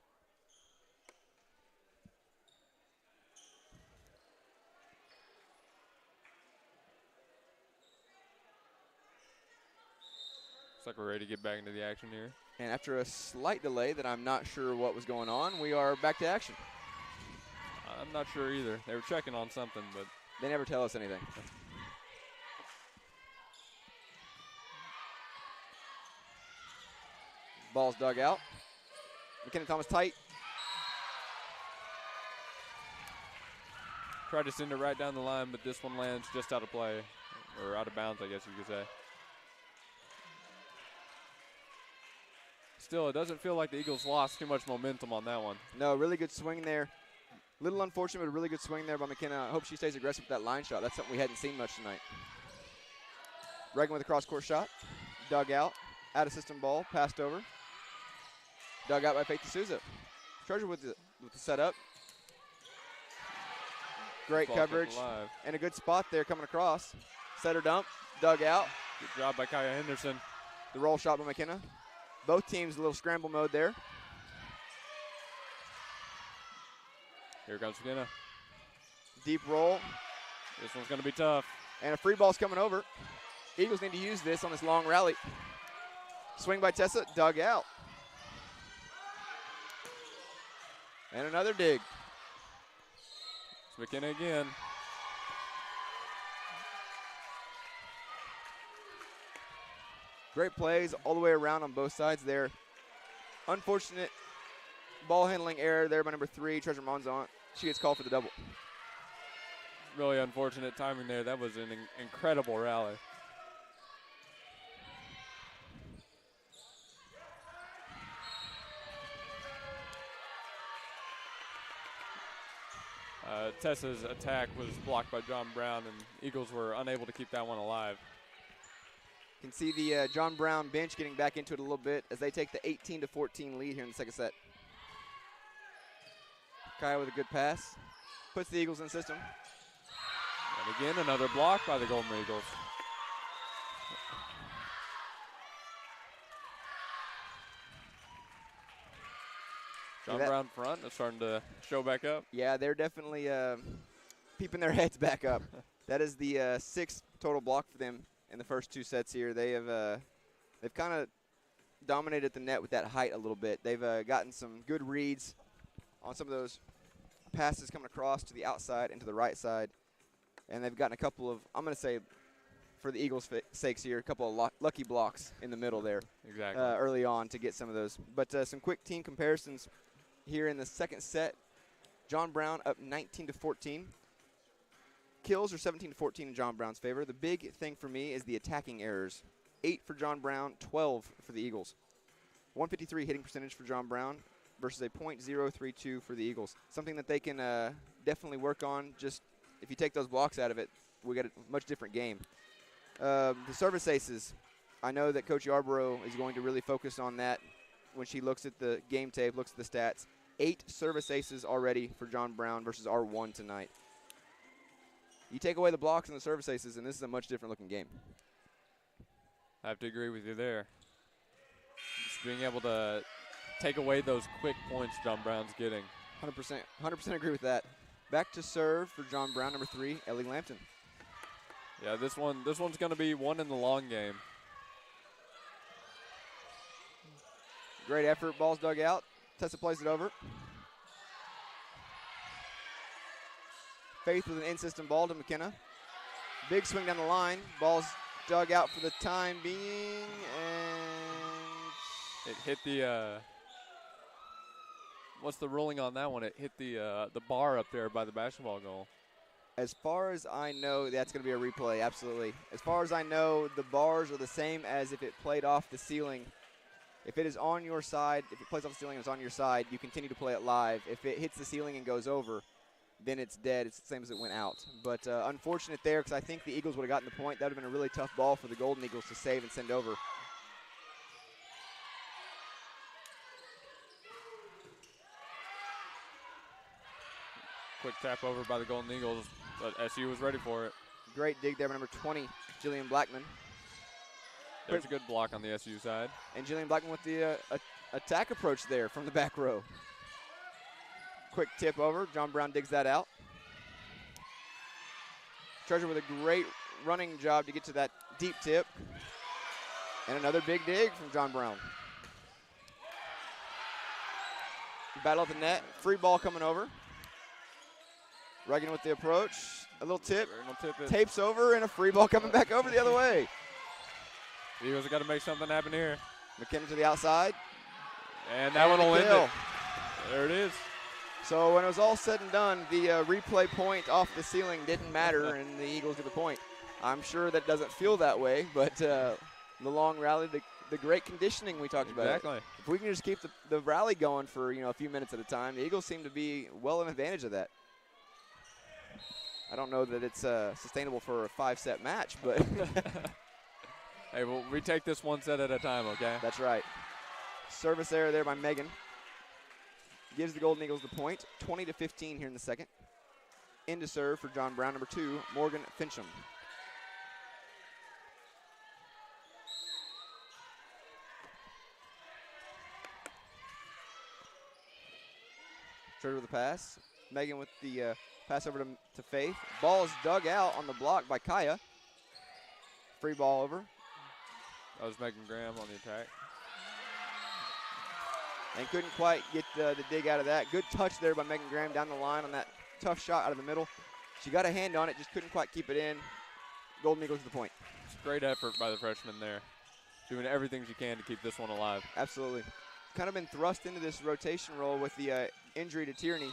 Looks like we're ready to get back into the action here. And after a slight delay that I'm not sure what was going on, we are back to action. I'm not sure either. They were checking on something, but they never tell us anything. Ball's dug out. McKenna Thomas tight. Tried to send it right down the line, but this one lands just out of play, or out of bounds, I guess you could say. Still, it doesn't feel like the Eagles lost too much momentum on that one. No, really good swing there. Little unfortunate, but a really good swing there by McKenna. I hope she stays aggressive with that line shot. That's something we hadn't seen much tonight. Reagan with a cross-court shot. Dug out. Out of system ball. Passed over. Dug out by Faith D'Souza. Treasure with the setup. Great coverage. And a good spot there coming across. Setter dump. Dug out. Good job by Kaya Henderson. The roll shot by McKenna. Both teams a little scramble mode there. Here comes McKenna. Deep roll. This one's going to be tough. And a free ball's coming over. Eagles need to use this on this long rally. Swing by Tessa, dug out. And another dig. It's McKenna again. Great plays all the way around on both sides there. Unfortunate ball handling error there by number 3, Treasure Monzon. She gets called for the double. Really unfortunate timing there. That was an incredible rally. Tessa's attack was blocked by John Brown, and Eagles were unable to keep that one alive. You can see the John Brown bench getting back into it a little bit as they take the 18-14 lead here in the second set. Kaya with a good pass. Puts the Eagles in system. And again, another block by the Golden Eagles. John Brown front is starting to show back up. Yeah, they're definitely peeping their heads back up. That is the 6th total block for them in the first 2 sets here. They've kind of dominated the net with that height a little bit. They've gotten some good reads on some of those passes coming across to the outside and to the right side. And they've gotten a couple of, I'm going to say, for the Eagles' sakes here, a couple of lucky blocks in the middle there. Exactly. Early on to get some of those. But some quick team comparisons here in the second set. John Brown up 19-14. Kills are 17-14 in John Brown's favor. The big thing for me is the attacking errors. 8 for John Brown, 12 for the Eagles. 153 hitting percentage for John Brown versus a .032 for the Eagles. Something that they can definitely work on. Just if you take those blocks out of it, we got a much different game. The service aces, I know that Coach Yarborough is going to really focus on that when she looks at the game tape, looks at the stats. 8 service aces already for John Brown versus our 1 tonight. You take away the blocks and the service aces, and this is a much different looking game. I have to agree with you there. Just being able to take away those quick points John Brown's getting. 100% agree with that. Back to serve for John Brown, number 3, Ellie Lampton. Yeah, this one's going to be one in the long game. Great effort. Ball's dug out. Tessa plays it over. Faith with an in-system ball to McKenna. Big swing down the line. Ball's dug out for the time being, and it hit the. What's the ruling on that one? It hit the bar up there by the basketball goal. As far as I know, that's going to be a replay, absolutely. As far as I know, the bars are the same as if it played off the ceiling. If it is on your side, if it plays off the ceiling and it's on your side, you continue to play it live. If it hits the ceiling and goes over, then it's dead. It's the same as it went out. But unfortunate there, because I think the Eagles would have gotten the point. That would have been a really tough ball for the Golden Eagles to save and send over. Quick tap over by the Golden Eagles, but SCU was ready for it. Great dig there by number 20, Jillian Blackman. There's a good block on the SCU side. And Jillian Blackman with the attack approach there from the back row. Quick tip over. John Brown digs that out. Treasure with a great running job to get to that deep tip. And another big dig from John Brown. Battle at the net. Free ball coming over. Reagan with the approach. A little tip. Tapes over and a free ball coming back over the other way. The Eagles have got to make something happen here. McKenna to the outside. And that one will end it. There it is. So when it was all said and done, the replay point off the ceiling didn't matter, and the Eagles get the point. I'm sure that doesn't feel that way, but the long rally, the great conditioning we talked about. Exactly. If we can just keep the rally going for a few minutes at a time, the Eagles seem to be well in advantage of that. I don't know that it's sustainable for a 5-set match, but hey, well, we take this one set at a time, okay? That's right. Service error there by Megan. Gives the Golden Eagles the point. 20-15 here in the second. Into serve for John Brown, number 2, Morgan Fincham. Treasure with the pass. Megan with the pass over to Faith. Ball is dug out on the block by Kaya. Free ball over. That was Megan Graham on the attack. And couldn't quite get the dig out of that. Good touch there by Megan Graham down the line on that tough shot out of the middle. She got a hand on it, just couldn't quite keep it in. Golden Eagles to the point. It's a great effort by the freshman there. Doing everything she can to keep this one alive. Absolutely. Kind of been thrust into this rotation role with the injury to Tierney.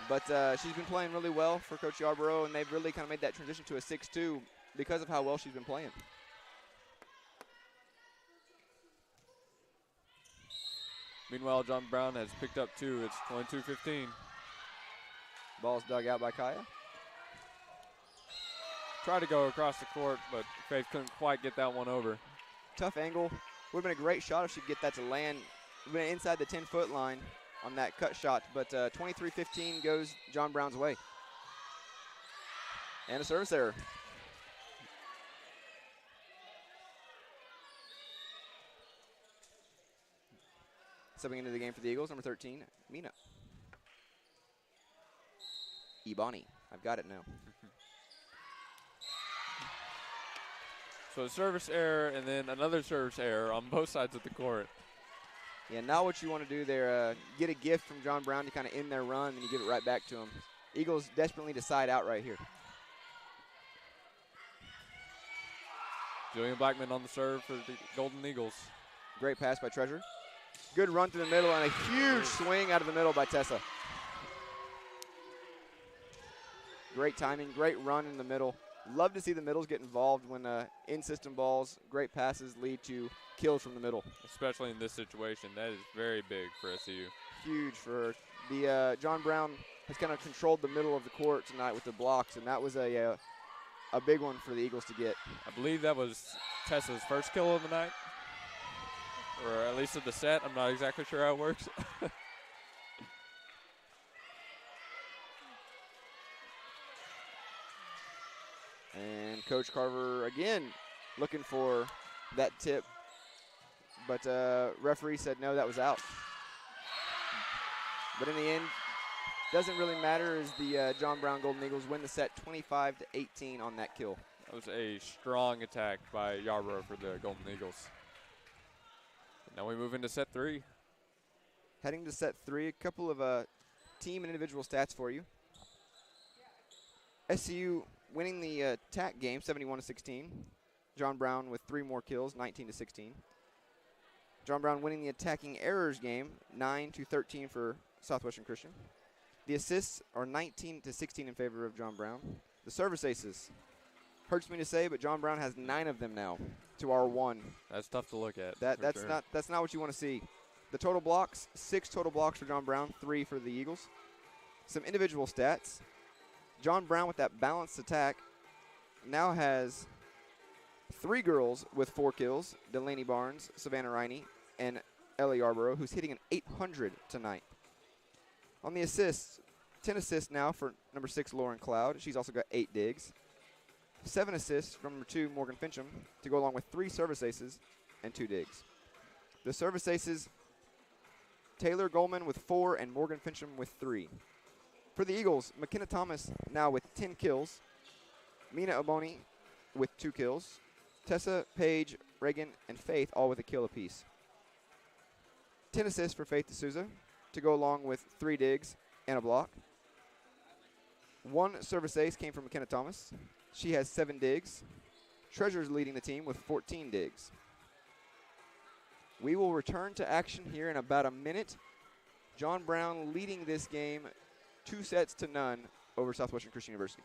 But she's been playing really well for Coach Yarborough, and they've really kind of made that transition to a 6-2 because of how well she's been playing. Meanwhile, John Brown has picked up 2. It's 22-15. Ball's dug out by Kaya. Tried to go across the court, but Faith couldn't quite get that one over. Tough angle. Would have been a great shot if she could get that to land. Would have been inside the 10-foot line. on that cut shot, but 23-15 goes John Brown's way. And a service error. Stepping into the game for the Eagles, number 13, Mina. Ebony, I've got it now. So a service error and then another service error on both sides of the court. Yeah, now what you want to do there, get a gift from John Brown to kind of end their run, and you give it right back to him. Eagles desperately to side out right here. Julian Blackman on the serve for the Golden Eagles. Great pass by Treasure. Good run through the middle and a huge swing out of the middle by Tessa. Great timing, great run in the middle. Love to see the middles get involved when in-system balls, great passes lead to kills from the middle. Especially in this situation. That is very big for SCU. Huge for her. The John Brown has kind of controlled the middle of the court tonight with the blocks, and that was a big one for the Eagles to get. I believe that was Tessa's first kill of the night, or at least of the set. I'm not exactly sure how it works. And Coach Carver, again, looking for that tip. But referee said no, that was out. But in the end, doesn't really matter as the John Brown Golden Eagles win the set 25-18 on that kill. That was a strong attack by Yarborough for the Golden Eagles. Now we move into set 3. Heading to set 3, a couple of team and individual stats for you. SCU winning the attack game 71-16. John Brown with 3 more kills, 19-16. John Brown winning the attacking errors game, 9-13 for Southwestern Christian. The assists are 19-16 in favor of John Brown. The service aces, hurts me to say, but John Brown has 9 of them now to our 1. That's tough to look at. That's not what you want to see. The total blocks, 6 total blocks for John Brown, 3 for the Eagles. Some individual stats. John Brown with that balanced attack now has 3 girls with 4 kills, Delaney Barnes, Savannah Riney, and Ellie Yarborough, who's hitting an 800 tonight. On the assists, 10 assists now for number 6, Lauren Cloud. She's also got 8 digs. 7 assists from number 2, Morgan Fincham, to go along with 3 service aces and 2 digs. The service aces, Taylor Goldman with 4 and Morgan Fincham with 3. For the Eagles, McKenna Thomas now with 10 kills. Mina Aboni with 2 kills. Tessa, Paige, Reagan, and Faith all with a kill apiece. 10 assists for Faith D'Souza to go along with 3 digs and a block. 1 service ace came from McKenna Thomas. She has 7 digs. Treasure's leading the team with 14 digs. We will return to action here in about a minute. John Brown leading this game 2-0 over Southwestern Christian University.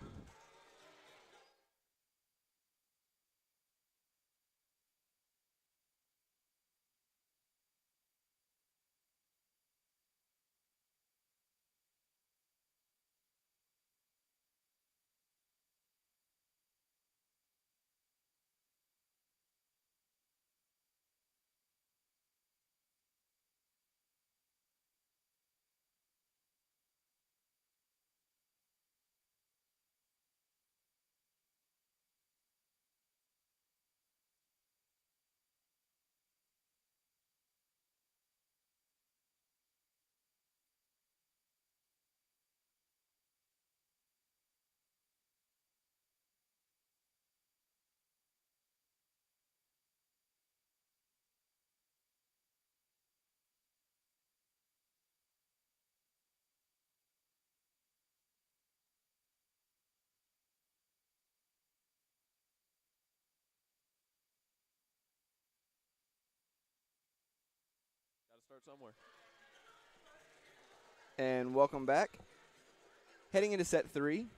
Start somewhere. And welcome back. Heading into set 3,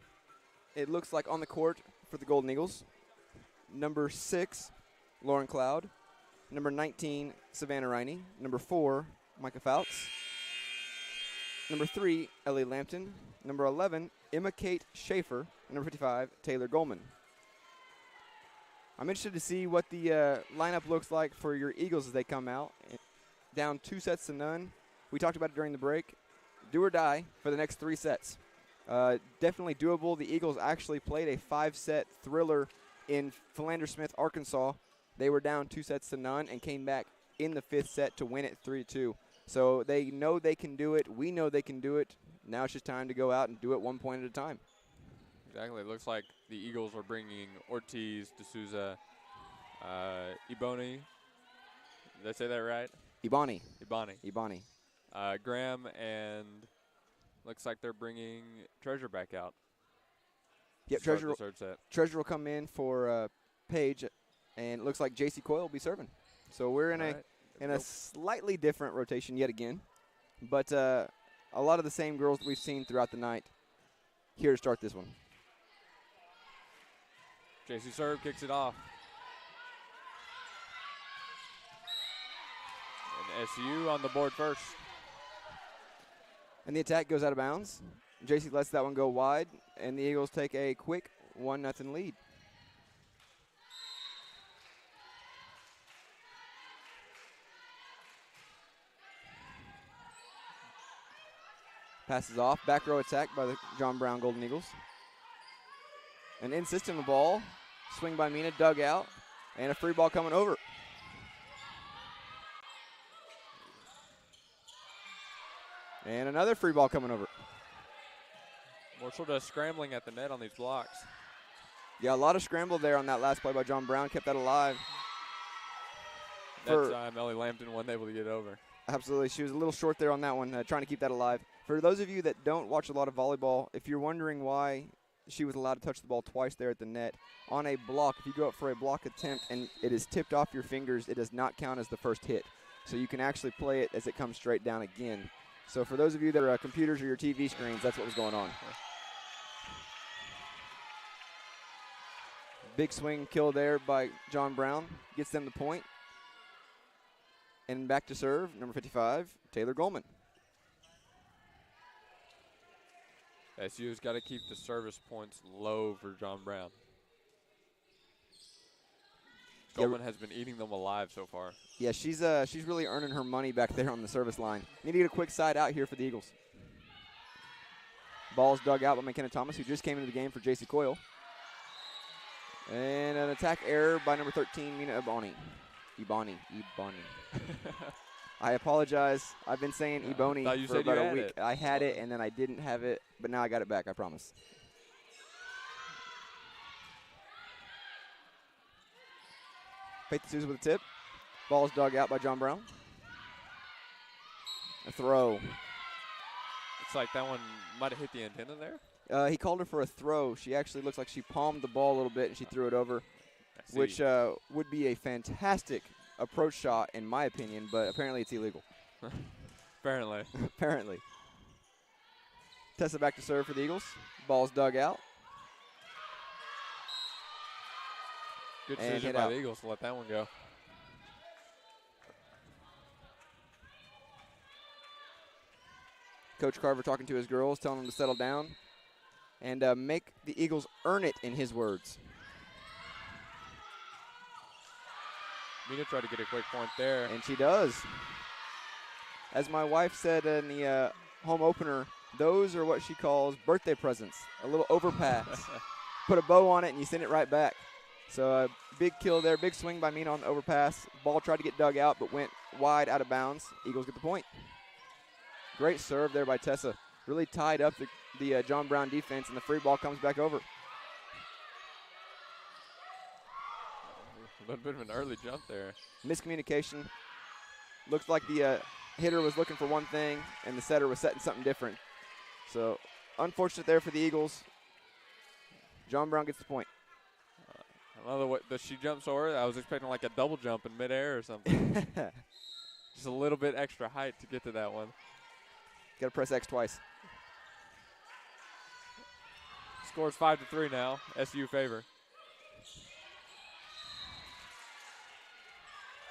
it looks like on the court for the Golden Eagles, number 6, Lauren Cloud, number 19, Savannah Riney, number 4, Micah Fouts, number 3, Ellie Lampton, number 11, Emma Kate Schaefer, and number 55, Taylor Goldman. I'm interested to see what the lineup looks like for your Eagles as they come out. Down 2-0. we talked about it during the break. Do or die for the next 3 sets. Definitely doable. The Eagles actually played a 5-set thriller in Philander Smith, Arkansas. They were down 2-0 and came back in the 5th set to win it 3-2. So they know they can do it. We know they can do it. Now it's just time to go out and do it 1 point at a time. Exactly. It looks like the Eagles are bringing Ortiz, D'Souza, Ebony. Did I say that right? Ibani. Graham, and looks like they're bringing Treasure back out. Yep, Treasure will come in for Paige, and it looks like J.C. Coyle will be serving. So we're in a slightly different rotation yet again, but a lot of the same girls that we've seen throughout the night here to start this one. J.C. serve, kicks it off. And SCU on the board first. And the attack goes out of bounds. J.C. lets that one go wide, and the Eagles take a quick 1-0 lead. Passes off. Back row attack by the John Brown Golden Eagles. An in-system ball. Swing by Mina, dug out, and a free ball coming over. And another free ball coming over. More sort of scrambling at the net on these blocks. Yeah, a lot of scramble there on that last play by John Brown. Kept that alive. That time, Ellie Lambton wasn't able to get over. Absolutely. She was a little short there on that one, trying to keep that alive. For those of you that don't watch a lot of volleyball, if you're wondering why she was allowed to touch the ball twice there at the net, on a block, if you go up for a block attempt and it is tipped off your fingers, it does not count as the first hit. So you can actually play it as it comes straight down again. So for those of you that are computers or your TV screens, that's what was going on. Big swing kill there by John Brown. Gets them the point. And back to serve, number 55, Taylor Goldman. SU's got to keep the service points low for John Brown. Goldman has been eating them alive so far. Yeah, she's really earning her money back there on the service line. Need to get a quick side out here for the Eagles. Ball's dug out by McKenna Thomas, who just came into the game for J.C. Coyle. And an attack error by number 13, Mina Ebony. I apologize. I've been saying Ebony for about a week. I had it, and then I didn't have it, but now I got it back, I promise. Paige D'Souza with a tip. Ball's dug out by John Brown. A throw. It's like that one might have hit the antenna there. He called her for a throw. She actually looks like she palmed the ball a little bit, and she threw it over, which would be a fantastic approach shot, in my opinion, but apparently it's illegal. Apparently. Apparently. Tessa back to serve for the Eagles. Ball's dug out. Good decision by the Eagles to let that one go. Coach Carver talking to his girls, telling them to settle down and make the Eagles earn it, in his words. Mina tried to get a quick point there. And she does. As my wife said in the home opener, those are what she calls birthday presents. A little overpass. Put a bow on it and you send it right back. So a big kill there, big swing by Mina on the overpass. Ball tried to get dug out but went wide out of bounds. Eagles get the point. Great serve there by Tessa. Really tied up the John Brown defense, and the free ball comes back over. A little bit of an early jump there. Miscommunication. Looks like the hitter was looking for one thing, and the setter was setting something different. So unfortunate there for the Eagles. John Brown gets the point. Another way, does she jump so early? I was expecting like a double jump in midair or something. Just a little bit extra height to get to that one. Got to press X twice. Score's 5-3 now. SU favor.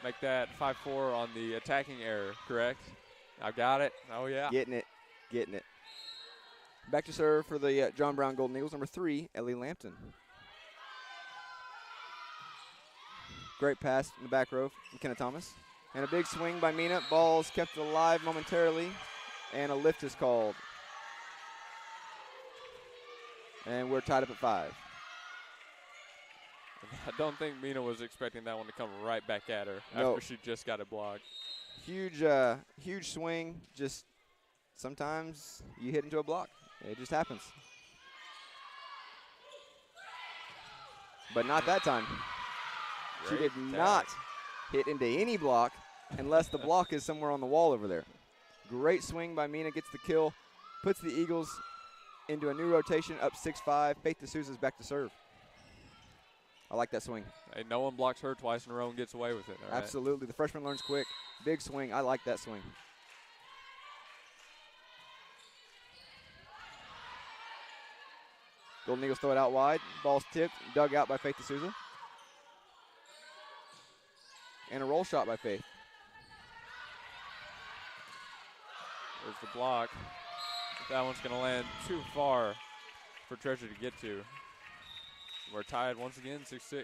Make that 5-4 on the attacking error, correct? I got it. Oh, yeah. Getting it. Back to serve for the John Brown Golden Eagles, number 3, Ellie Lampton. Great pass in the back row, McKenna Thomas. And a big swing by Mina. Ball's kept alive momentarily, and a lift is called. And we're tied up at 5. I don't think Mina was expecting that one to come right back at her after she just got it blocked. Huge swing. Just sometimes you hit into a block. It just happens. But not that time. She did not hit into any block unless the block is somewhere on the wall over there. Great swing by Mina, gets the kill, puts the Eagles into a new rotation, up 6-5. Faith D'Souza's back to serve. I like that swing. Hey, no one blocks her twice in a row and gets away with it. All right? Absolutely. The freshman learns quick. Big swing. I like that swing. Golden Eagles throw it out wide. Ball's tipped, dug out by Faith D'Souza. And a roll shot by Faith. There's the block. That one's going to land too far for Treasure to get to. We're tied once again, 6-6.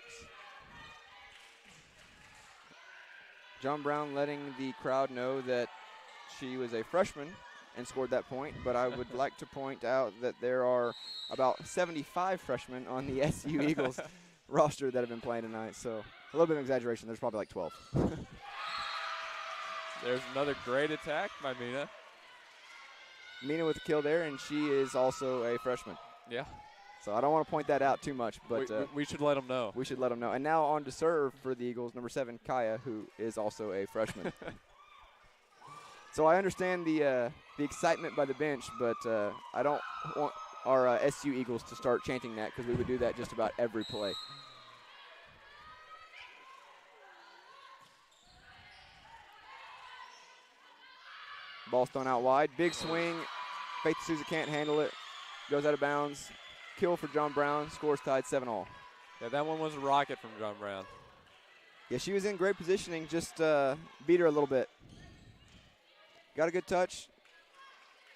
John Brown letting the crowd know that she was a freshman and scored that point, but I would like to point out that there are about 75 freshmen on the SCU Eagles roster that have been playing tonight, so a little bit of exaggeration. There's probably like 12. There's another great attack by Mina. Mina with the kill there, and she is also a freshman. Yeah. So I don't want to point that out too much, but we should let them know. We should let them know. And now on to serve for the Eagles, number 7, Kaya, who is also a freshman. So I understand the excitement by the bench, but I don't want our SU Eagles to start chanting that, because we would do that just about every play. Ball's thrown out wide. Big swing. Faith D'Souza can't handle it. Goes out of bounds. Kill for John Brown. Scores tied 7-all. Yeah, that one was a rocket from John Brown. Yeah, she was in great positioning. Just beat her a little bit. Got a good touch.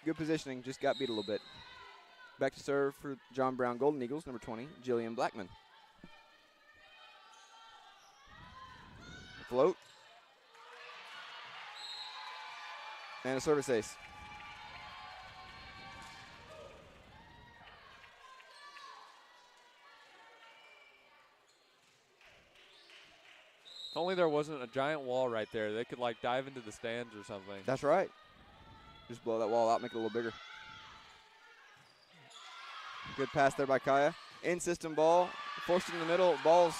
Good positioning. Just got beat a little bit. Back to serve for John Brown Golden Eagles, number 20, Jillian Blackman. Float. And a service ace. If only there wasn't a giant wall right there. They could, like, dive into the stands or something. That's right. Just blow that wall out, make it a little bigger. Good pass there by Kaya. In-system ball. Forced in the middle. Ball's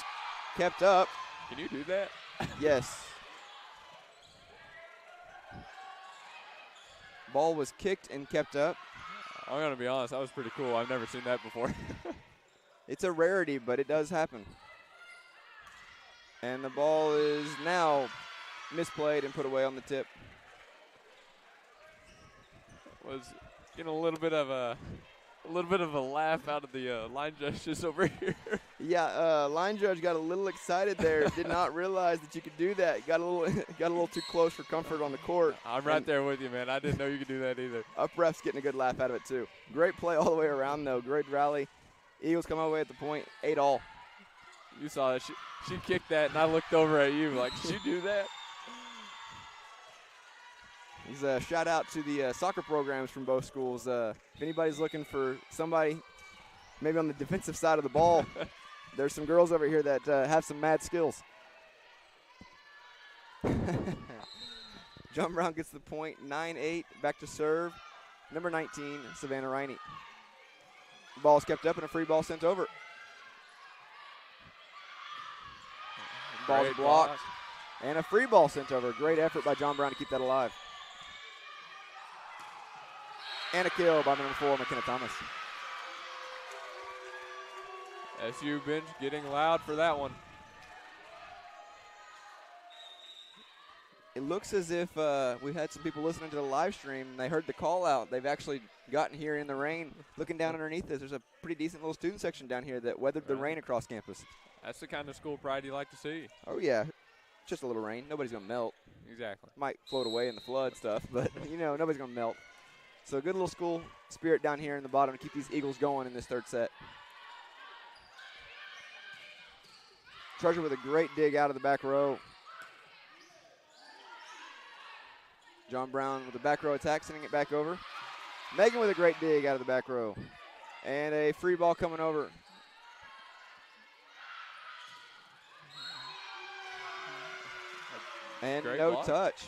kept up. Can you do that? Yes. Ball was kicked and kept up. I'm going to be honest. That was pretty cool. I've never seen that before. It's a rarity, but it does happen. And the ball is now misplayed and put away on the tip. Was getting a little bit of a laugh out of the line judges over here. Yeah, line judge got a little excited there. Did not realize that you could do that. Got a little too close for comfort on the court. I'm right there with you, man. I didn't know you could do that either. Up ref's getting a good laugh out of it too. Great play all the way around though. Great rally. Eagles come away at the point, 8-all. You saw that. She kicked that, and I looked over at you like, did you do that? He's a shout out to the soccer programs from both schools. If anybody's looking for somebody maybe on the defensive side of the ball, there's some girls over here that have some mad skills. John Brown gets the point, 9-8, back to serve. Number 19, Savannah Riney. Ball's kept up and a free ball sent over. Ball's blocked and a free ball sent over. Great effort by John Brown to keep that alive. And a kill by number 4, McKenna Thomas. SU bench getting loud for that one. It looks as if we had some people listening to the live stream and they heard the call out. They've actually gotten here in the rain. Looking down underneath us, there's a pretty decent little student section down here that weathered the rain across campus. That's the kind of school pride you like to see. Oh, yeah. Just a little rain. Nobody's going to melt. Exactly. Might float away in the flood stuff, but, nobody's going to melt. So good little school spirit down here in the bottom to keep these Eagles going in this third set. Treasure with a great dig out of the back row. John Brown with the back row attack, sending it back over. Megan with a great dig out of the back row. And a free ball coming over. And Great no block. touch.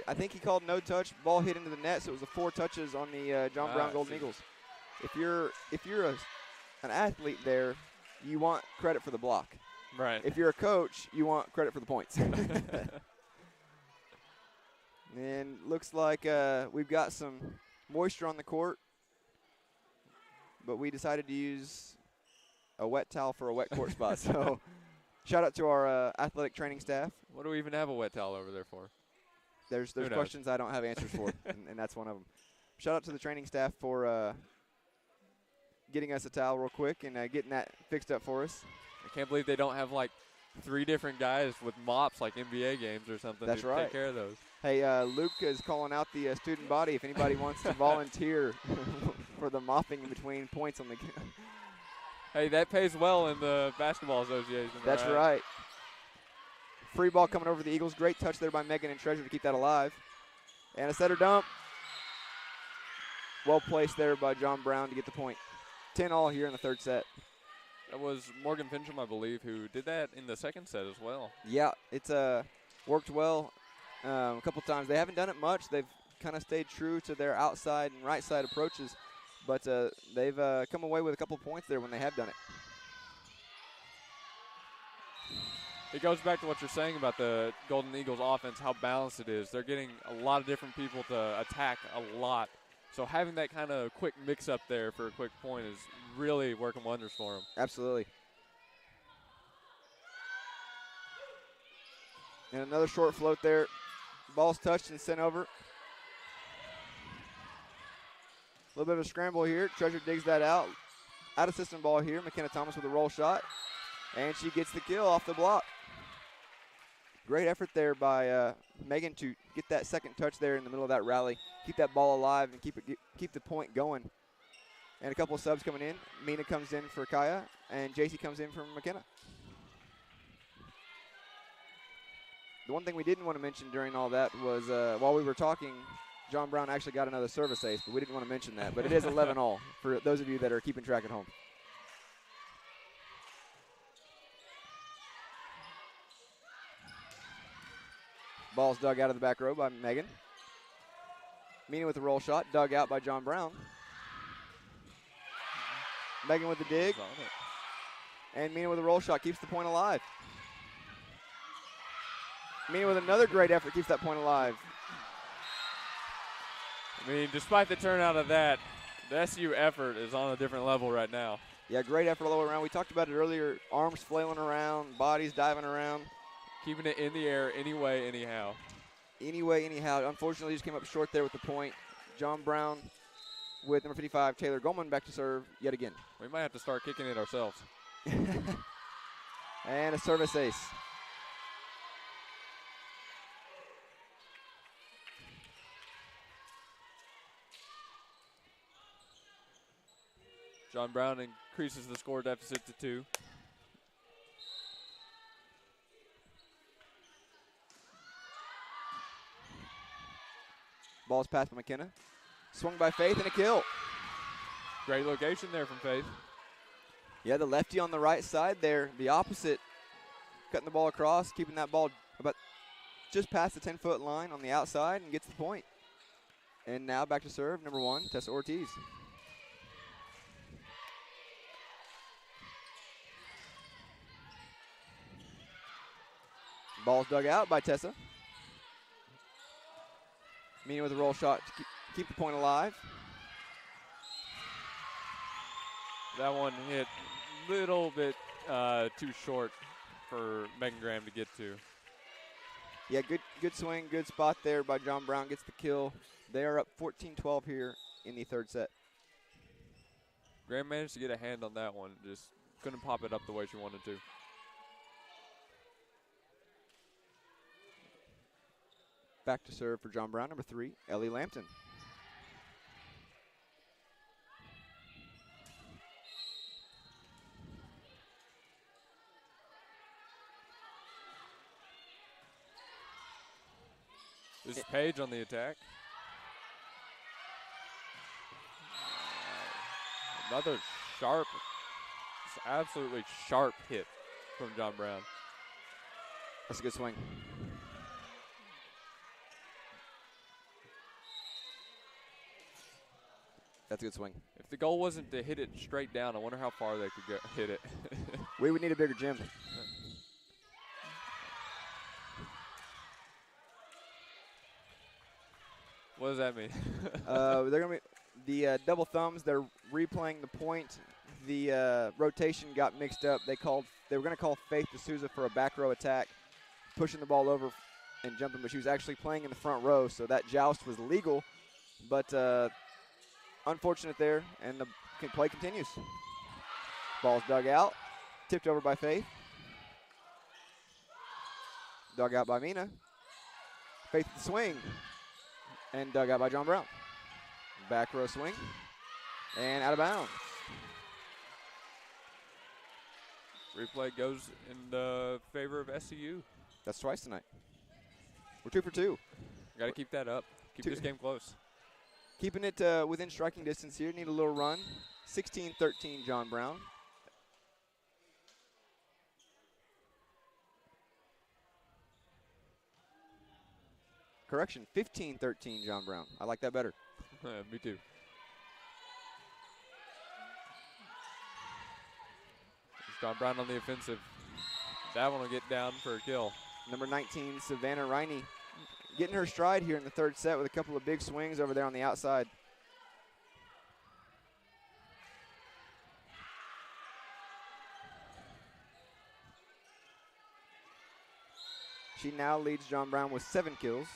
I think he called no touch. Ball hit into the net, so it was a 4 touches on the John Brown Golden Eagles. If you're an athlete there, you want credit for the block. Right. If you're a coach, you want credit for the points. And looks like we've got some moisture on the court, but we decided to use a wet towel for a wet court spot. So shout out to our athletic training staff. What do we even have a wet towel over there for? There's questions I don't have answers for, and that's one of them. Shout out to the training staff for getting us a towel real quick and getting that fixed up for us. I can't believe they don't have like 3 different guys with mops like NBA games or something That's to right. take care of those. Hey, Luke is calling out the student body. If anybody wants to volunteer for the mopping in between points on the game. Hey, that pays well in the basketball association. That's right. Free ball coming over the Eagles. Great touch there by Megan and Treasure to keep that alive. And a setter dump. Well placed there by John Brown to get the point. 10-all here in the third set. That was Morgan Fincham, I believe, who did that in the second set as well. Yeah, it's worked well a couple times. They haven't done it much. They've kind of stayed true to their outside and right side approaches, but they've come away with a couple points there when they have done it. It goes back to what you're saying about the Golden Eagles offense, how balanced it is. They're getting a lot of different people to attack a lot. So having that kind of quick mix-up there for a quick point is really working wonders for them. Absolutely. And another short float there. Ball's touched and sent over. A little bit of a scramble here. Treasure digs that out. Out of system ball here. McKenna Thomas with a roll shot. And she gets the kill off the block. Great effort there by Megan to get that second touch there in the middle of that rally. Keep that ball alive and keep the point going. And a couple of subs coming in. Mina comes in for Kaya, and JC comes in for McKenna. The one thing we didn't want to mention during all that was while we were talking, John Brown actually got another service ace, but we didn't want to mention that. But it is 11-all for those of you that are keeping track at home. Ball's dug out of the back row by Megan. Mina with the roll shot, dug out by John Brown. Megan with the dig. And Mina with a roll shot, keeps the point alive. Mina with another great effort, keeps that point alive. I mean, despite the turnout of that, the SCU effort is on a different level right now. Yeah, great effort all the way around. We talked about it earlier, arms flailing around, bodies diving around. Keeping it in the air anyway, anyhow. Anyway, anyhow. Unfortunately, just came up short there with the point. John Brown with number 55, Taylor Goldman, back to serve yet again. We might have to start kicking it ourselves. And a service ace. John Brown increases the score deficit to 2. Ball's passed by McKenna. Swung by Faith and a kill. Great location there from Faith. Yeah, the lefty on the right side there, the opposite, cutting the ball across, keeping that ball about just past the 10-foot line on the outside and gets the point. And now back to serve, number 1, Tessa Ortiz. Ball's dug out by Tessa. Mina with a roll shot to keep the point alive. That one hit a little bit too short for Megan Graham to get to. Yeah, good swing, good spot there by John Brown. Gets the kill. They are up 14-12 here in the third set. Graham managed to get a hand on that one. Just couldn't pop it up the way she wanted to. Back to serve for John Brown, number 3, Ellie Lampton. This is Paige on the attack. Another sharp, absolutely sharp hit from John Brown. That's a good swing. That's a good swing. If the goal wasn't to hit it straight down, I wonder how far they could hit it. We would need a bigger gym. What does that mean? They're going to be the double thumbs. They're replaying the point. The rotation got mixed up. They were going to call Faith D'Souza for a back row attack, pushing the ball over and jumping, but she was actually playing in the front row, so that joust was legal. But unfortunate there, and the play continues. Ball's dug out, tipped over by Faith. Dug out by Mina. Faith the swing, and dug out by John Brown. Back row swing, and out of bounds. Replay goes in favor of SCU. That's twice tonight. We're 2 for 2. Got to keep that up. Keep this game close. Keeping it within striking distance here. Need a little run. 16-13 John Brown. Correction, 15-13 John Brown. I like that better. Me too. John Brown on the offensive. That one will get down for a kill. Number 19, Savannah Riney, getting her stride here in the third set with a couple of big swings over there on the outside. She now leads John Brown with 7 kills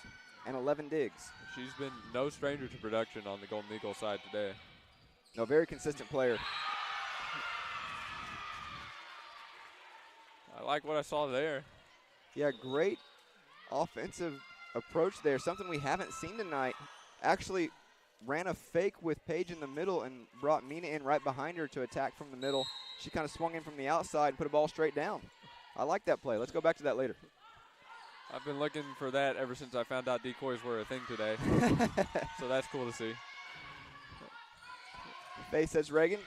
and 11 digs. She's been no stranger to production on the Golden Eagle side today. No, very consistent player. I like what I saw there. Yeah, great offensive approach there. Something we haven't seen tonight. Actually ran a fake with Paige in the middle and brought Mina in right behind her to attack from the middle. She kind of swung in from the outside and put a ball straight down. I like that play. Let's go back to that later. I've been looking for that ever since I found out decoys were a thing today. So that's cool to see. Faith sets Reagan.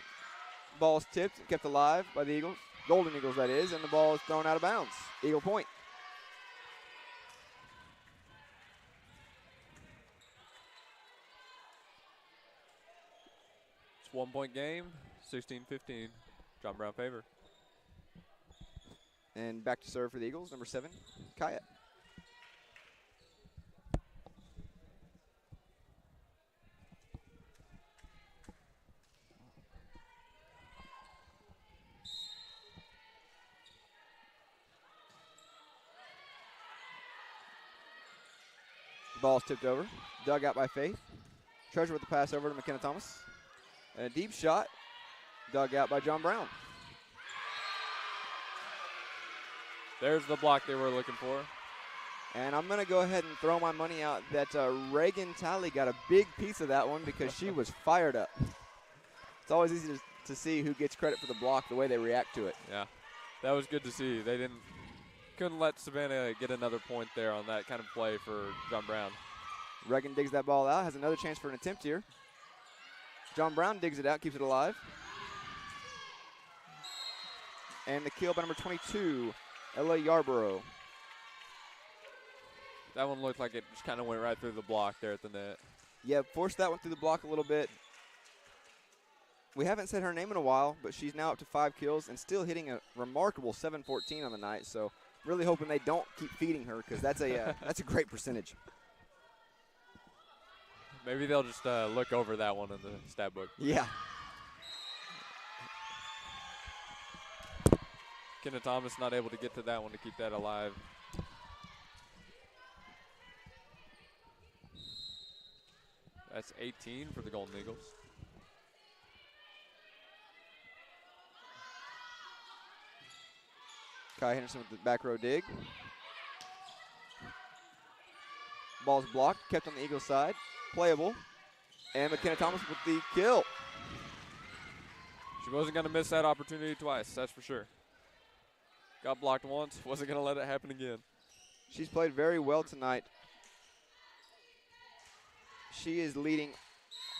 Ball's tipped, kept alive by the Eagles. Golden Eagles, that is, and the ball is thrown out of bounds. Eagle point. It's 1 point game, 16-15. John Brown favor. And back to serve for the Eagles, number 7, Kaya. Ball's tipped over, dug out by Faith. Treasure with the pass over to McKenna Thomas. And a deep shot, dug out by John Brown. There's the block they were looking for. And I'm going to go ahead and throw my money out that Reagan Talley got a big piece of that one because she was fired up. It's always easy to see who gets credit for the block, the way they react to it. Yeah, that was good to see. They couldn't let Savannah get another point there on that kind of play for John Brown. Reagan digs that ball out, has another chance for an attempt here. John Brown digs it out, keeps it alive. And the kill by number 22, Ella Yarborough. That one looked like it just kind of went right through the block there at the net. Yeah, forced that one through the block a little bit. We haven't said her name in a while, but she's now up to 5 kills and still hitting a remarkable 7-14 on the night. So really hoping they don't keep feeding her because that's a great percentage. Maybe they'll just look over that one in the stat book. Yeah. Kenna Thomas not able to get to that one to keep that alive. That's 18 for the Golden Eagles. Kai Henderson with the back row dig. Ball's blocked, kept on the Eagles side. Playable. And McKenna Thomas with the kill. She wasn't going to miss that opportunity twice, that's for sure. Got blocked once, wasn't going to let it happen again. She's played very well tonight. She is leading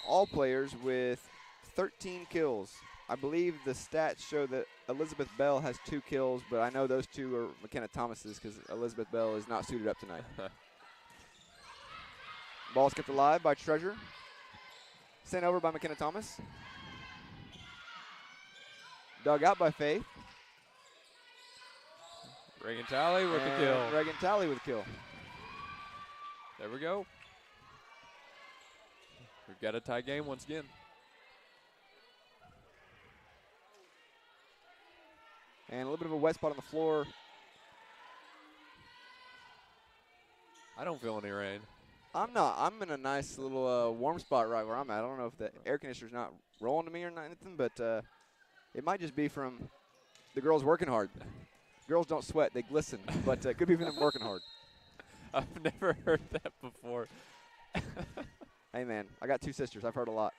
all players with 13 kills. I believe the stats show that Elizabeth Bell has 2 kills, but I know those 2 are McKenna Thomas's because Elizabeth Bell is not suited up tonight. Ball's kept alive by Treasure. Sent over by McKenna Thomas. Dug out by Faith. Reagan Talley with the kill. Reagan Talley with the kill. There we go. We've got a tie game once again. And a little bit of a wet spot on the floor. I don't feel any rain. I'm not. I'm in a nice little warm spot right where I'm at. I don't know if the air conditioner's not rolling to me or anything, but it might just be from the girls working hard. Girls don't sweat. They glisten, but it could be from them working hard. I've never heard that before. Hey, man, I got 2 sisters. I've heard a lot.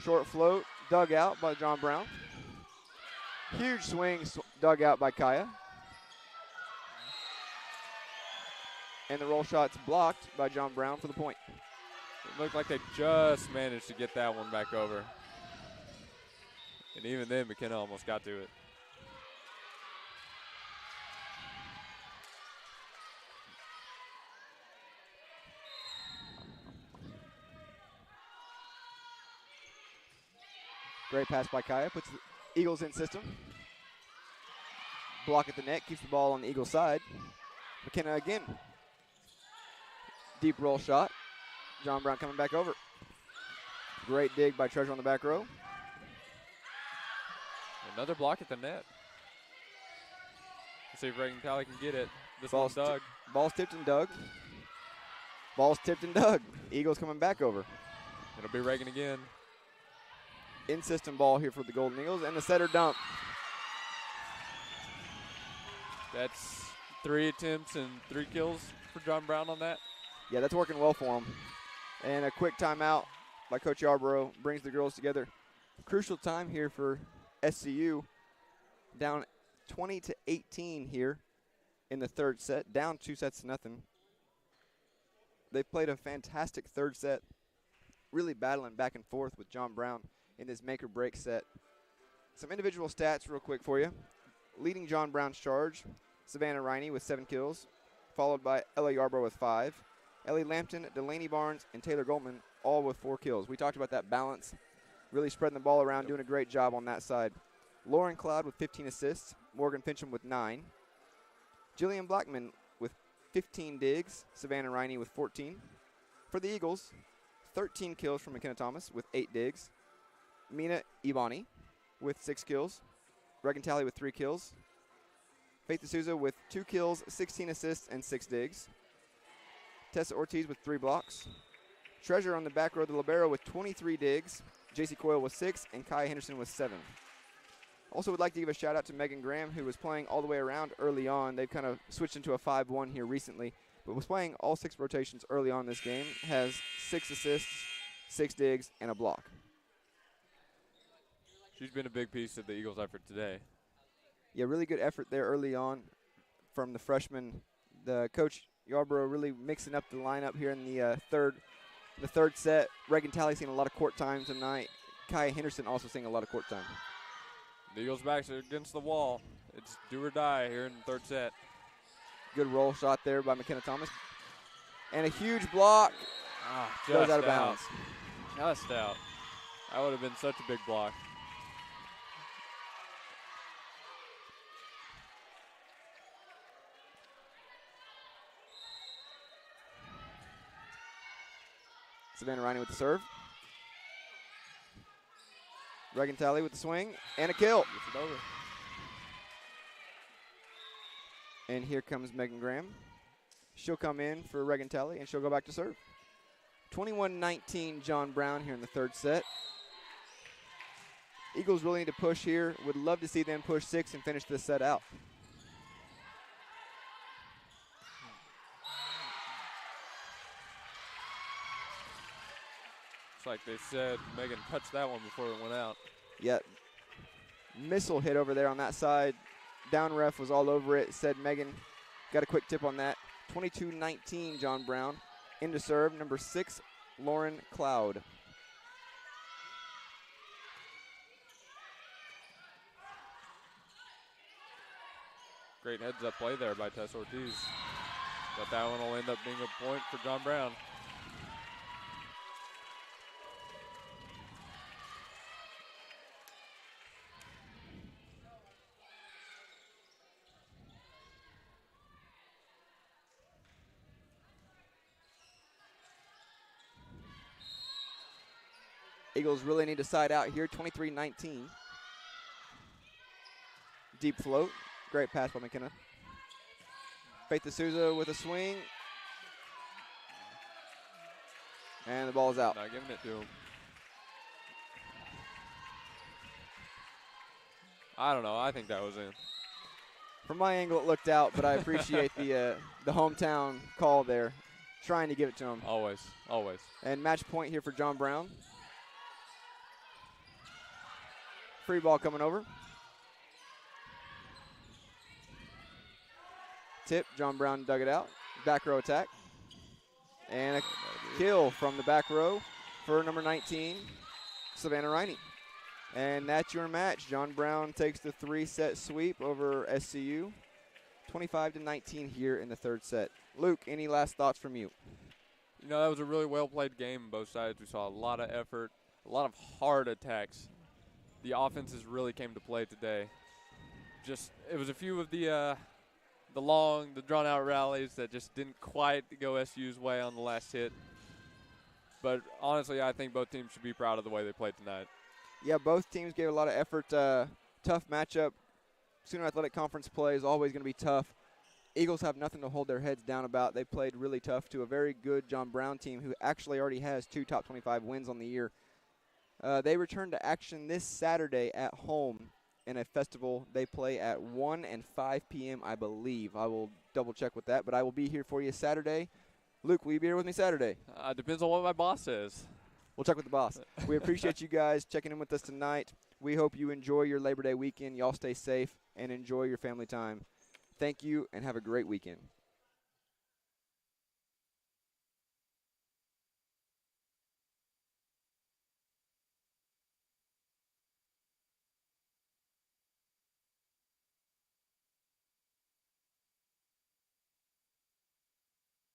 Short float, dug out by John Brown. Huge swing, dug out by Kaya. And the roll shot's blocked by John Brown for the point. It looked like they just managed to get that one back over. And even then, McKenna almost got to it. Great pass by Kaya, puts the Eagles in system. Block at the net, keeps the ball on the Eagles side. McKenna again. Deep roll shot. John Brown coming back over. Great dig by Treasure on the back row. Another block at the net. Let's see if Reagan Talley can get it. This one's dug. Ball's tipped and dug. Ball's tipped and dug. Eagles coming back over. It'll be Reagan again. In-system ball here for the Golden Eagles, and the setter dump. That's 3 attempts and 3 kills for John Brown on that. Yeah, that's working well for him. And a quick timeout by Coach Yarborough brings the girls together. Crucial time here for SCU. Down 20-18 here in the third set. Down 2-0. They played a fantastic third set. Really battling back and forth with John Brown in this make-or-break set. Some individual stats real quick for you. Leading John Brown's charge, Savannah Riney with 7 kills, followed by Ella Yarborough with 5. Ellie Lampton, Delaney Barnes, and Taylor Goldman all with 4 kills. We talked about that balance, really spreading the ball around, doing a great job on that side. Lauren Cloud with 15 assists, Morgan Fincham with 9. Jillian Blackman with 15 digs, Savannah Riney with 14. For the Eagles, 13 kills from McKenna Thomas with 8 digs. Mina Ibani with 6 kills. Reagan Talley with 3 kills. Faith D'Souza with 2 kills, 16 assists, and 6 digs. Tessa Ortiz with 3 blocks. Treasure on the back row, the libero with 23 digs. JC Coyle with 6, and Kai Henderson with 7. Also would like to give a shout out to Megan Graham, who was playing all the way around early on. They've kind of switched into a 5-1 here recently, but was playing all 6 rotations early on in this game. Has 6 assists, 6 digs, and a block. She's been a big piece of the Eagles' effort today. Yeah, really good effort there early on from the freshman. The coach Yarborough really mixing up the lineup here in the third set. Reagan Talley seeing a lot of court time tonight. Kai Henderson also seeing a lot of court time. The Eagles' backs are against the wall. It's do or die here in the third set. Good roll shot there by McKenna Thomas. And a huge block. Goes out of bounds. Just out. That would have been such a big block. Savannah Riney with the serve. Reagan Talley with the swing and a kill. Gets it over. And here comes Megan Graham. She'll come in for Reagan Talley, and she'll go back to serve. 21-19 John Brown here in the third set. Eagles really need to push here. Would love to see them push 6 and finish this set out. It's like they said, Megan touched that one before it went out. Yeah. Missile hit over there on that side. Down ref was all over it. Said Megan got a quick tip on that. 22-19 John Brown. Into serve, number 6, Lauren Cloud. Great heads-up play there by Tess Ortiz. But that one will end up being a point for John Brown. Eagles really need to side out here, 23-19. Deep float. Great pass by McKenna. Faith D'Souza with a swing. And the ball is out. Not giving it to him. I don't know. I think that was in. From my angle, it looked out, but I appreciate the hometown call there, trying to give it to him. Always, always. And match point here for John Brown. Free ball coming over. Tip, John Brown dug it out. Back row attack. And a kill from the back row for number 19, Savannah Riney. And that's your match. John Brown takes the 3-set sweep over SCU. 25-19 here in the third set. Luke, any last thoughts from you? You know, that was a really well-played game on both sides. We saw a lot of effort, a lot of hard attacks. The offenses really came to play today. It was a few of the drawn-out rallies that just didn't quite go SU's way on the last hit. But honestly, I think both teams should be proud of the way they played tonight. Yeah, both teams gave a lot of effort. Tough matchup. Sooner Athletic Conference play is always going to be tough. Eagles have nothing to hold their heads down about. They played really tough to a very good John Brown team who actually already has 2 top 25 wins on the year. They return to action this Saturday at home in a festival. They play at 1 and 5 p.m., I believe. I will double-check with that, but I will be here for you Saturday. Luke, will you be here with me Saturday? Depends on what my boss says. We'll check with the boss. We appreciate you guys checking in with us tonight. We hope you enjoy your Labor Day weekend. Y'all stay safe and enjoy your family time. Thank you, and have a great weekend.